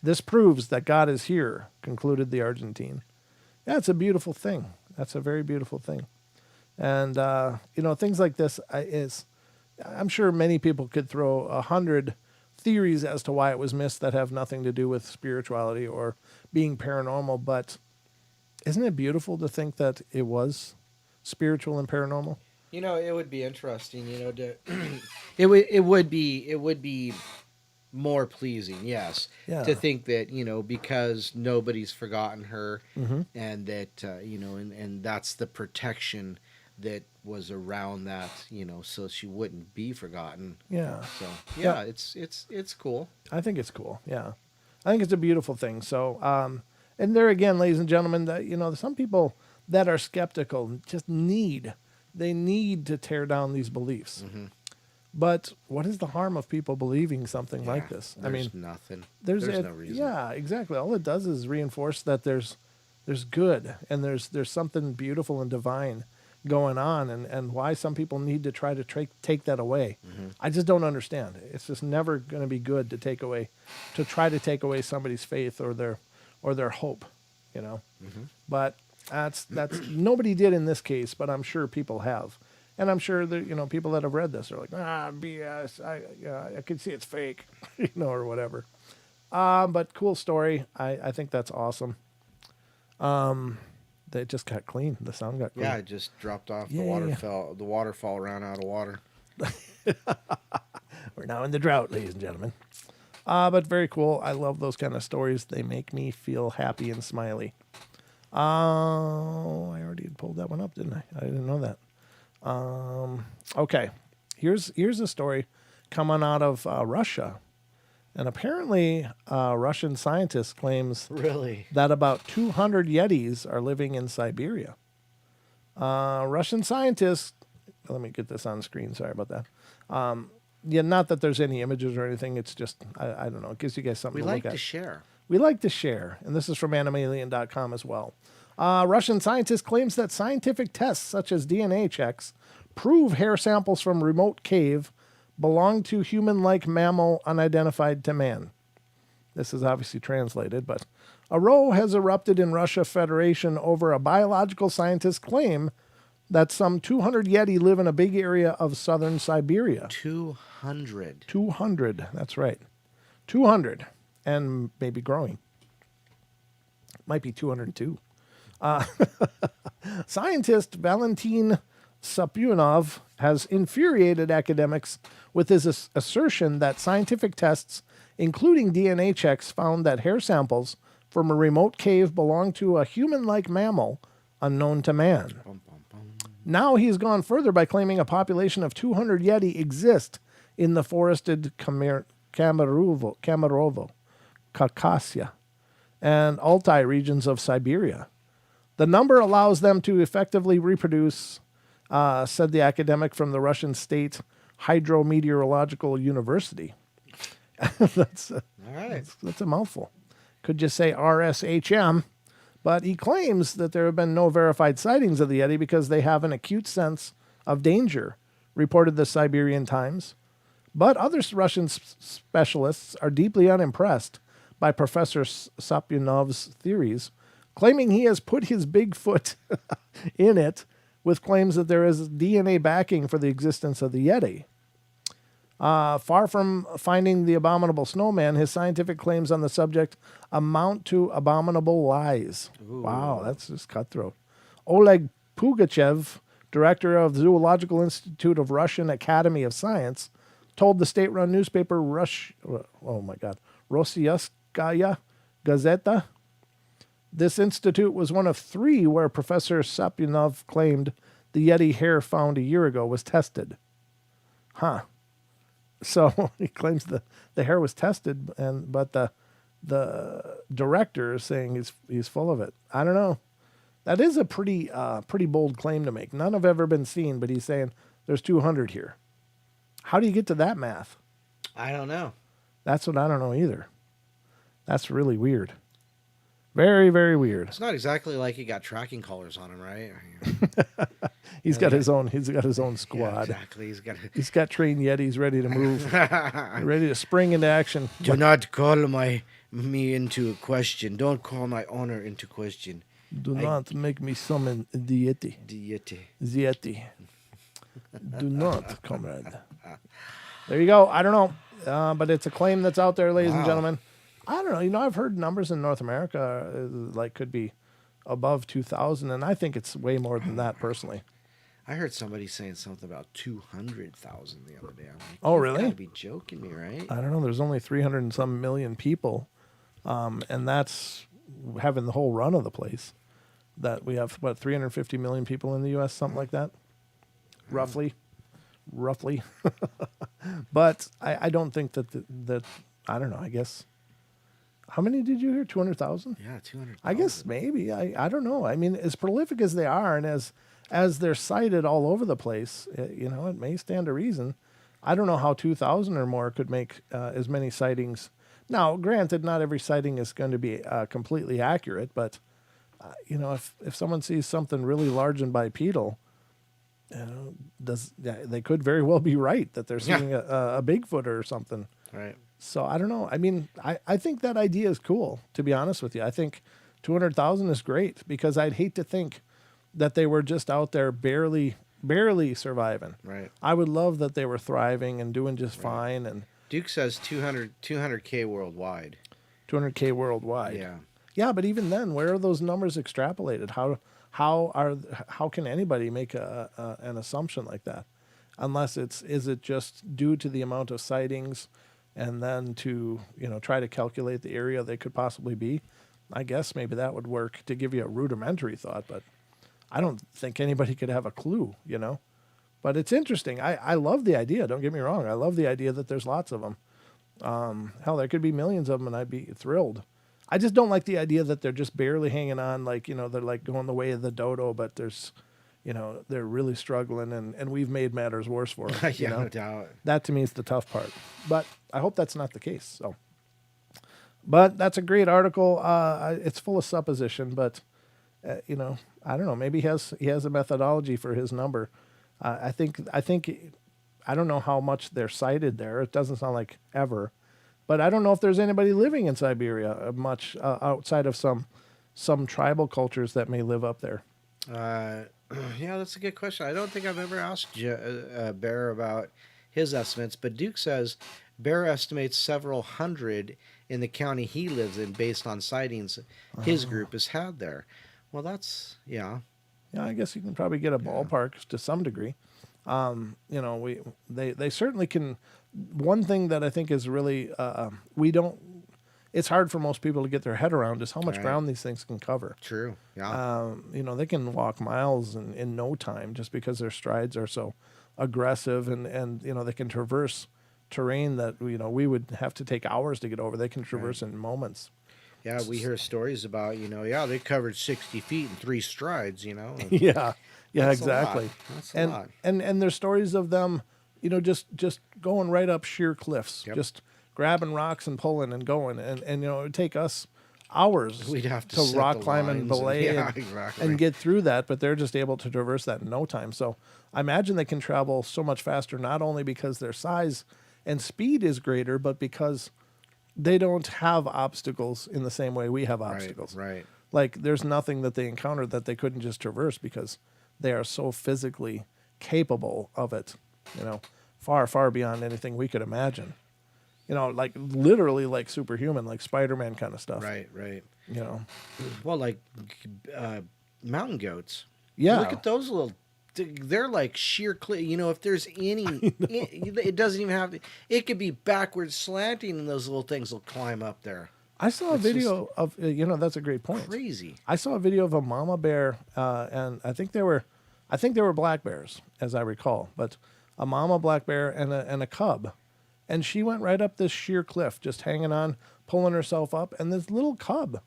This proves that God is here, concluded the Argentine. Yeah, it's a beautiful thing. That's a very beautiful thing. And, things like this I'm sure many people could throw 100 theories as to why it was missed that have nothing to do with spirituality or being paranormal. But isn't it beautiful to think that it was spiritual and paranormal? It would be interesting, to it would be more pleasing, yes, Yeah. to think that, because nobody's forgotten her, Mm-hmm. and that and that's the protection that was around that, so she wouldn't be forgotten. Yeah. So Yeah. it's cool. I think it's cool. Yeah. I think it's a beautiful thing. So, and there again, ladies and gentlemen, that, some people that are skeptical just need to tear down these beliefs. Mm-hmm. But what is the harm of people believing something like Yeah, this? there's nothing. There's no reason. Yeah, exactly. All it does is reinforce that there's good and there's something beautiful and divine going on, and why some people need to try to take that away. Mm-hmm. I just don't understand. It's just never going to be good to try to take away somebody's faith or their hope, Mm-hmm. But that's nobody did in this case, but I'm sure people have. And I'm sure that, people that have read this are like, BS. I can see it's fake, or whatever. But cool story. I think that's awesome. They just got clean. The sound got clean. Yeah, it just dropped off. Yeah, The water yeah. fell. The waterfall ran out of water. We're now in the drought, ladies and gentlemen. But very cool. I love those kind of stories. They make me feel happy and smiley. I already pulled that one up, didn't I? I didn't know that. Okay. Here's a story coming out of Russia. And apparently, Russian scientists claims Really? that about 200 Yetis are living in Siberia. Russian scientists, let me get this on screen. Sorry about that. Not that there's any images or anything. It's just, I don't know. It gives you guys something We to like look at. to share. We like to share, and this is from animalien.com as well. Russian scientist claims that scientific tests such as DNA checks prove hair samples from remote cave belong to human-like mammal unidentified to man. This is obviously translated, but a row has erupted in Russia Federation over a biological scientist's claim that some 200 Yeti live in a big area of southern Siberia. 200. 200, that's right. 200, and maybe growing. Might be 202. Scientist Valentin Sapunov has infuriated academics with his assertion that scientific tests, including DNA checks, found that hair samples from a remote cave belong to a human-like mammal unknown to man. Now he has gone further by claiming a population of 200 Yeti exist in the forested Kemerovo, Caucasia, and Altai regions of Siberia. The number allows them to effectively reproduce, said the academic from the Russian State Hydrometeorological University. That's All right. that's a mouthful. Could just say RSHM, but he claims that there have been no verified sightings of the Yeti because they have an acute sense of danger, reported the Siberian Times. But other Russian specialists are deeply unimpressed by Professor Sapunov's theories, claiming he has put his Bigfoot in it, with claims that there is DNA backing for the existence of the Yeti. Far from finding the abominable snowman, his scientific claims on the subject amount to abominable lies. Ooh. Wow, that's just cutthroat. Oleg Pugachev, director of the Zoological Institute of Russian Academy of Science, told the state-run newspaper Rossiyskaya Gazeta. This institute was one of three where Professor Sapunov claimed the Yeti hair found a year ago was tested. Huh. So he claims the hair was tested, but the director is saying he's full of it. I don't know. That is a pretty bold claim to make. None have ever been seen, but he's saying there's 200 here. How do you get to that math? I don't know. That's what I don't know either. That's really weird. Very, very weird. It's not exactly like he got tracking collars on him, right? He's got his own Yeah, squad. exactly. He's got trained Yetis ready to move, ready to spring into action. Do not call me into question. Don't call my honor into question. Do not make me summon the Yeti. Deity. The Yeti. Do not, comrade. There you go. I don't know, but it's a claim that's out there, ladies and Wow. gentlemen. I don't know. You know, I've heard numbers in North America like could be above 2,000, and I think it's way more than that personally. I heard somebody saying something about 200,000 the other day. I'm like, Oh, "You've really? gotta be joking me, right?" I don't know. There's only 300 and some million people, and that's having the whole run of the place. That we have, what, 350 million people in the U.S., something like that, roughly. But I don't think that I don't know. I guess. How many did you hear? 200,000? Yeah, 200,000. I guess maybe. I don't know. I mean, as prolific as they are, and as they're cited all over the place, you know, it may stand to reason. I don't know how 2,000 or more could make as many sightings. Now, granted, not every sighting is going to be completely accurate, but you know, if someone sees something really large and bipedal, you know, they could very well be right that they're seeing a Bigfoot or something. Right. So I don't know. I mean, I think that idea is cool, to be honest with you. I think 200,000 is great because I'd hate to think that they were just out there barely surviving. Right. I would love that they were thriving and doing just fine, and Duke says 200K worldwide. 200K worldwide. Yeah. Yeah, but even then, where are those numbers extrapolated? How can anybody make an assumption like that? Unless is it just due to the amount of sightings, and then to try to calculate the area they could possibly be? I guess maybe that would work to give you a rudimentary thought, but I don't think anybody could have a clue, But it's interesting. I love the idea. Don't get me wrong. I love the idea that there's lots of them. Hell, there could be millions of them, and I'd be thrilled. I just don't like the idea that they're just barely hanging on, like, they're like going the way of the dodo, but there's, they're really struggling, and we've made matters worse for them. Yeah, no doubt. That to me is the tough part. But I hope that's not the case. So, but that's a great article. It's full of supposition, but I don't know. Maybe he has a methodology for his number. I think I don't know how much they're cited there. It doesn't sound like ever. But I don't know if there's anybody living in Siberia much outside of some tribal cultures that may live up there. Yeah, that's a good question. I don't think I've ever asked Bear about his estimates, but Duke says Bear estimates several hundred in the county he lives in based on sightings his group has had there. Well, that's, yeah. Yeah, I guess you can probably get a ballpark to some degree. They certainly can. One thing that I think is really it's hard for most people to get their head around is how much ground these things can cover. True. Yeah. They can walk miles in no time just because their strides are so aggressive, and they can traverse terrain that we would have to take hours to get over. They can traverse in moments. Yeah, we hear stories about, they covered 60 feet in 3 strides, and Yeah, that's exactly. a lot. That's a lot. And there's stories of them, just going right up sheer cliffs, just grabbing rocks and pulling and going, and it would take us hours We'd have to set rock the climb and lines belay exactly. and get through that, but they're just able to traverse that in no time. So I imagine they can travel so much faster, not only because their size and speed is greater, but because they don't have obstacles in the same way we have obstacles. Right. Like there's nothing that they encountered that they couldn't just traverse because they are so physically capable of it, far, far beyond anything we could imagine. Like literally like superhuman, like Spider-Man kind of stuff. Right. Well, like mountain goats. Yeah. Look at those little. They're like sheer cliff. If there's any, it doesn't even have. It could be backwards slanting, and those little things will climb up there. I saw a video of, that's a great point. Crazy. I saw a video of a mama bear, and I think they were black bears, as I recall, but a mama black bear and a cub, and she went right up this sheer cliff, just hanging on, pulling herself up, and this little cub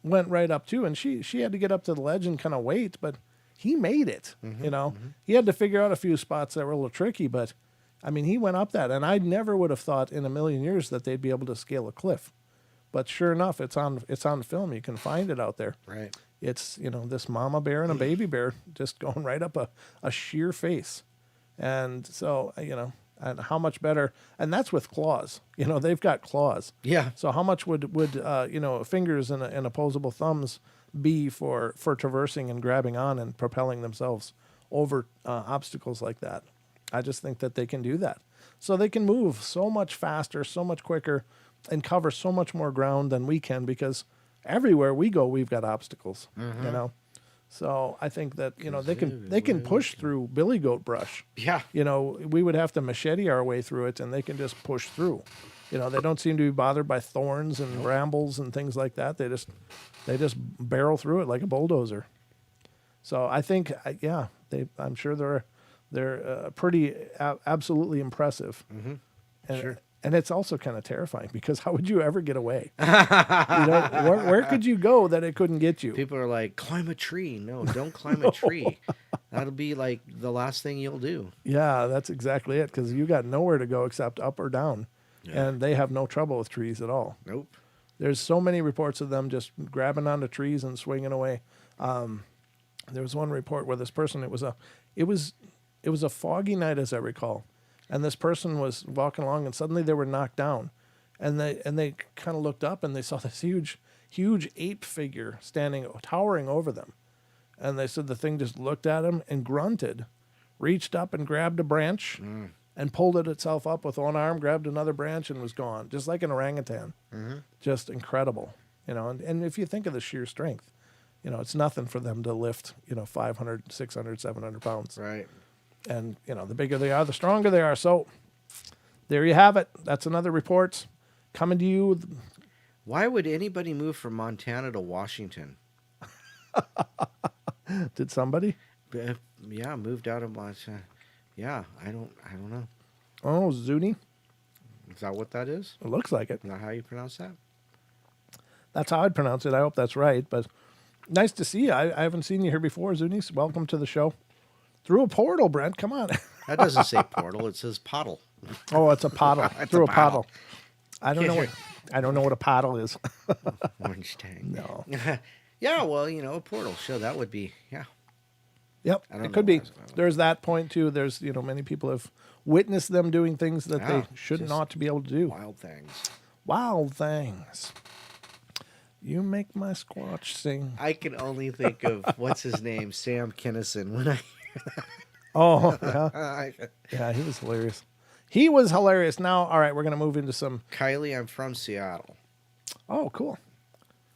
went right up too, and she had to get up to the ledge and kind of wait, but he made it. He had to figure out a few spots that were a little tricky, but I mean, he went up that, and I never would have thought in a million years that they'd be able to scale a cliff. but sure enough, it's on film. You can find it out there. Right. It's, this mama bear and a baby bear just going right up a sheer face. And so, and how much better, and that's with claws. They've got claws. Yeah. So how much would fingers and opposable thumbs be for traversing and grabbing on and propelling themselves over obstacles like that? I just think that they can do that. So they can move so much faster, so much quicker, and cover so much more ground than we can, because everywhere we go, we've got obstacles. So I think that they can push through billy goat brush. Yeah. We would have to machete our way through it, and they can just push through. They don't seem to be bothered by thorns and brambles and things like that. They just barrel through it like a bulldozer. So I think, I'm sure they're pretty absolutely impressive. And, Sure. And it's also kind of terrifying, because how would you ever get away? Where could you go that it couldn't get you? People are like, climb a tree. No, don't climb a tree. That'll be like the last thing you'll do. Yeah, that's exactly it, because you got nowhere to go except up or down. Yeah. And they have no trouble with trees at all. Nope. There's so many reports of them just grabbing onto trees and swinging away. There was one report where this person, it was a foggy night, as I recall, and this person was walking along, and suddenly they were knocked down, and they kind of looked up, and they saw this huge ape figure towering over them, and they said the thing just looked at him and grunted, reached up and grabbed a branch, and pulled it itself up with one arm, grabbed another branch, and was gone, just like an orangutan. Just incredible, and if you think of the sheer strength, it's nothing for them to lift, 500, 600, 700 pounds. Right. And, the bigger they are, the stronger they are. So there you have it. That's another report coming to you. Why would anybody move from Montana to Washington? Did somebody? Yeah, moved out of Montana. Yeah, I don't know. Oh, Zuni? Is that what that is? It looks like it. Is that how you pronounce that? That's how I'd pronounce it. I hope that's right. But nice to see you. I haven't seen you here before, Zunis. Welcome to the show. Through a portal, Brent. Come on. That doesn't say portal. It says pottle. Oh, it's a pottle. It's Through a a pottle. pottle. I don't know what a pottle is. Orange tang. No. Yeah, well, a portal. Sure, that would be, yeah. Yep, I don't it know could be. why it's about that. There's that point too. There's many people have witnessed them doing things that Yeah, they should just not to be able to do. Wild things. Wild things. You make my squatch sing. I can only think of, what's his name, Sam Kinison, when I Oh, yeah. Yeah, he was hilarious. He was hilarious. Now, all right, we're going to move into some... Kylie, I'm from Seattle. Oh, cool.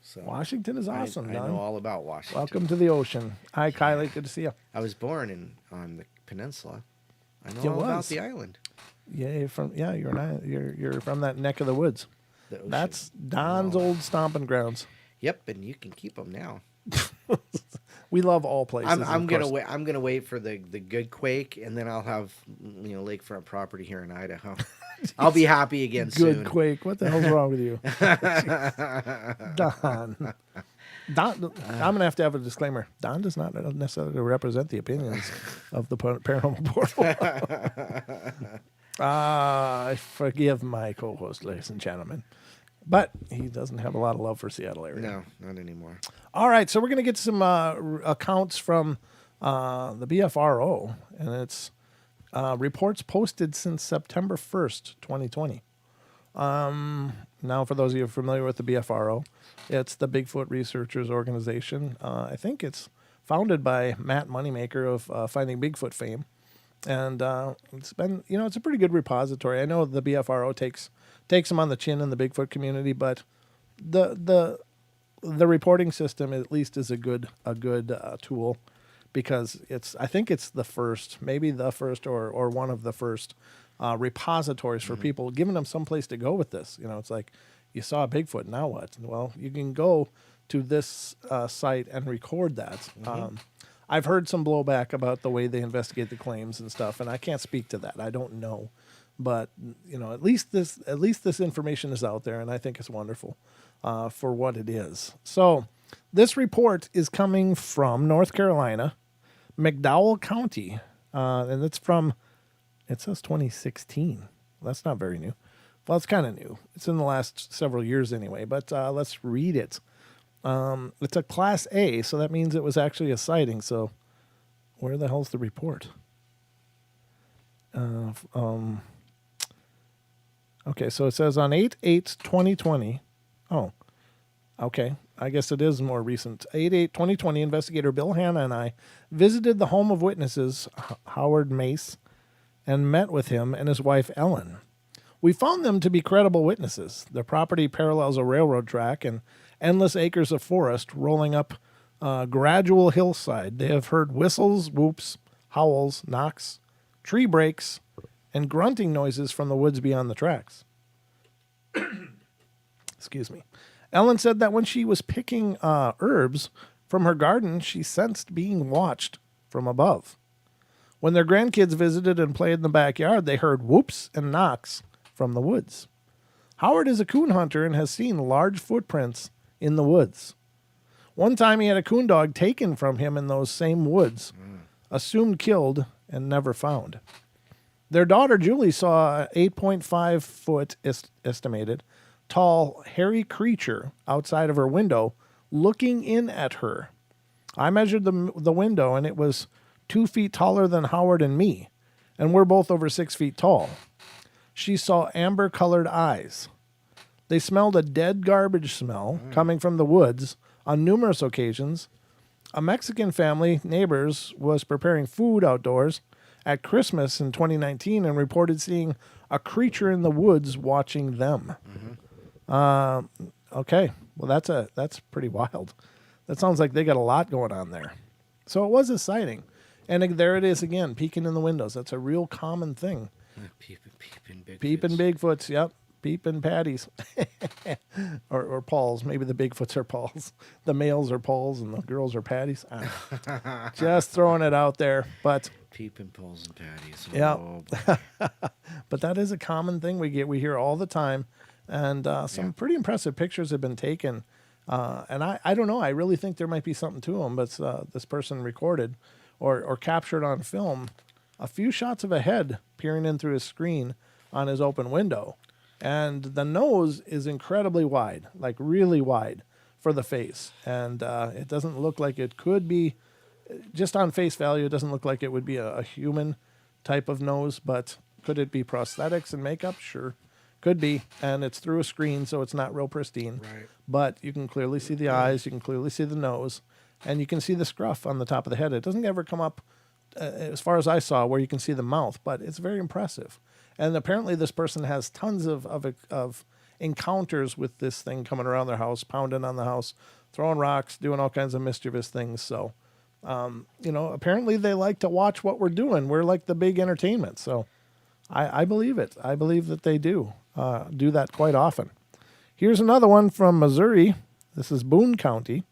So Washington is awesome, I Don. know all about Washington. Welcome to the ocean. Hi, Kylie. Good to see you. I was born on the peninsula. I know You all about was. the island. Yeah, you're from that neck of the woods. The ocean. That's Don's Oh. old stomping grounds. Yep, and you can keep them now. We love all places. I'm of gonna course. wait. I'm gonna wait for the good quake, and then I'll have lakefront property here in Idaho. I'll be happy again Good soon. quake. What the hell's wrong with you, Don? Don, I'm gonna have to have a disclaimer. Don does not necessarily represent the opinions of the Paranormal Portal. I forgive my co-host, ladies and gentlemen, but he doesn't have a lot of love for Seattle area. No, not anymore. All right, so we're going to get some accounts from the BFRO, and it's reports posted since September 1st, 2020. Now, for those of you familiar with the BFRO, it's the Bigfoot Researchers Organization. I think it's founded by Matt Moneymaker of Finding Bigfoot fame. And it's been, it's a pretty good repository. I know the BFRO takes them on the chin in the Bigfoot community, but the reporting system at least is a good tool, because I think it's the first, maybe the first or one of the first repositories for people, giving them some place to go with this. It's like, you saw a Bigfoot, now what? Well, you can go to this site and record that. I've heard some blowback about the way they investigate the claims and stuff, and I can't speak to that. I don't know, but at least this information is out there, and I think it's wonderful for what it is. So, this report is coming from North Carolina, McDowell County, and it's from, it says 2016. That's not very new. Well, it's kind of new. It's in the last several years anyway, but let's read it. It's a Class A, so that means it was actually a sighting. So where the hell's the report? Okay, so it says on 8/8/2020. Oh, okay. I guess it is more recent. 8/8/2020, investigator Bill Hanna and I visited the home of witnesses, Howard Mace, and met with him and his wife, Ellen. We found them to be credible witnesses. Their property parallels a railroad track and endless acres of forest rolling up a gradual hillside. They have heard whistles, whoops, howls, knocks, tree breaks, and grunting noises from the woods beyond the tracks. Excuse me. Ellen said that when she was picking herbs from her garden, she sensed being watched from above. When their grandkids visited and played in the backyard, they heard whoops and knocks from the woods. Howard is a coon hunter and has seen large footprints in the woods. One time he had a coon dog taken from him in those same woods, assumed killed and never found. Their daughter Julie saw an 8.5 foot estimated tall, hairy creature outside of her window looking in at her. I measured the window and it was 2 feet taller than Howard and me, and we're both over 6 feet tall. She saw amber-colored eyes. They smelled a dead garbage smell coming from the woods on numerous occasions. A Mexican family, neighbors, was preparing food outdoors at Christmas in 2019 and reported seeing a creature in the woods watching them. Okay, well that's pretty wild. That sounds like they got a lot going on there. So it was a sighting. And there it is again, peeking in the windows. That's a real common thing. Peeping Bigfoots. Peeping Bigfoots, yep. Peeping Patties. or Pauls. Maybe the Bigfoots are Pauls. The males are Pauls and the girls are Patties. I don't know. Just throwing it out there. But Peeping Pauls and Patties. yeah. Oh, but that is a common thing we hear all the time. And some pretty impressive pictures have been taken. And I don't know. I really think there might be something to them. But this person recorded or captured on film a few shots of a head peering in through his screen on his open window. And the nose is incredibly wide, like really wide for the face. And it doesn't look like it could be, just on face value, it doesn't look like it would be a human type of nose. But could it be prosthetics and makeup? Sure. Could be. And it's through a screen, so it's not real pristine. right. But you can clearly see the eyes. You can clearly see the nose. And you can see the scruff on the top of the head. It doesn't ever come up, as far as I saw, where you can see the mouth. But it's very impressive. And apparently this person has tons of encounters with this thing coming around their house, pounding on the house, throwing rocks, doing all kinds of mischievous things. So, apparently they like to watch what we're doing. We're like the big entertainment. So I believe it. I believe that they do that quite often. Here's another one from Missouri. This is Boone County.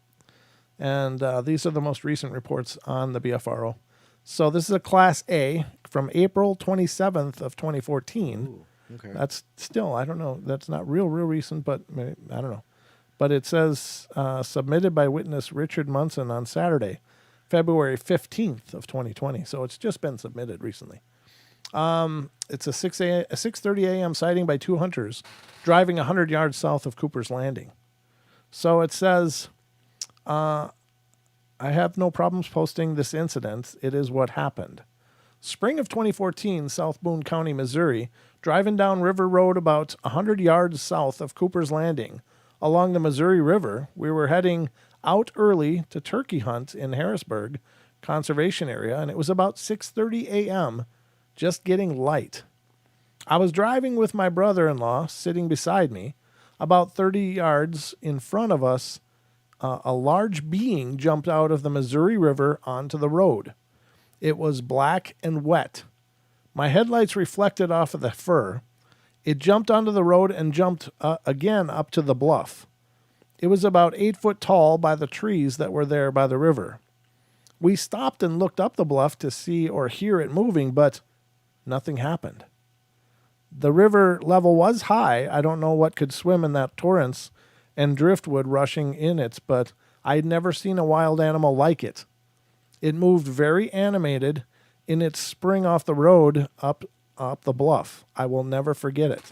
And these are the most recent reports on the BFRO. So this is a Class A from April 27th of 2014. Ooh, okay. That's still, I don't know, that's not real recent, but maybe, I don't know. But it says submitted by witness Richard Munson on Saturday, February 15th of 2020. So it's just been submitted recently. It's a 6:30 a.m. sighting by two hunters driving 100 yards south of Cooper's Landing. So it says, I have no problems posting this incident. It is what happened. Spring of 2014, South Boone County, Missouri, driving down River Road about 100 yards south of Cooper's Landing along the Missouri River. We were heading out early to turkey hunt in Harrisburg Conservation Area, and it was about 6:30 a.m., just getting light. I was driving with my brother-in-law sitting beside me. About 30 yards in front of us, a large being jumped out of the Missouri River onto the road. It was black and wet. My headlights reflected off of the fur. It jumped onto the road and jumped again up to the bluff. It was about 8 foot tall by the trees that were there by the river. We stopped and looked up the bluff to see or hear it moving, but nothing happened. The river level was high. I don't know what could swim in that torrents and driftwood rushing in it, but I'd never seen a wild animal like it. It moved very animated in its spring off the road up the bluff. I will never forget it.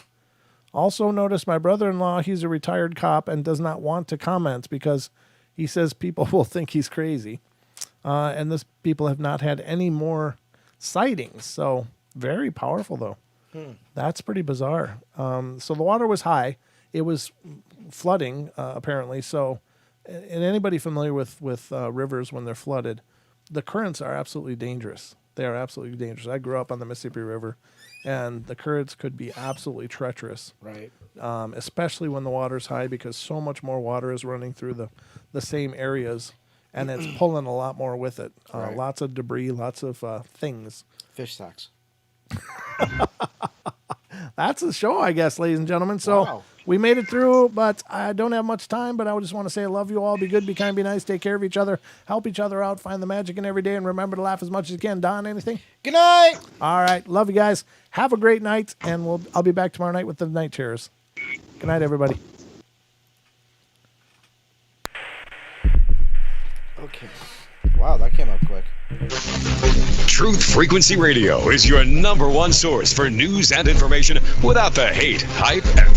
Also noticed my brother-in-law, he's a retired cop and does not want to comment because he says people will think he's crazy. And this people have not had any more sightings. So very powerful, though. That's pretty bizarre. So the water was high. It was flooding, apparently. So, and anybody familiar with rivers when they're flooded, the currents are absolutely dangerous. They are absolutely dangerous. I grew up on the Mississippi River, and the currents could be absolutely treacherous. Right. Especially when the water's high, because so much more water is running through the same areas, and it's pulling a lot more with it. Right. Lots of debris, lots of things. Fish stocks. That's the show, I guess, ladies and gentlemen. So Wow. we made it through, but I don't have much time. But I just want to say I love you all. Be good, be kind, be nice. Take care of each other. Help each other out. Find the magic in every day. And remember to laugh as much as you can. Don, anything? Good night. All right. Love you guys. Have a great night. And I'll be back tomorrow night with the night chairs. Good night, everybody. Okay. Wow, that came up quick. Truth Frequency Radio is your #1 source for news and information without the hate, hype, and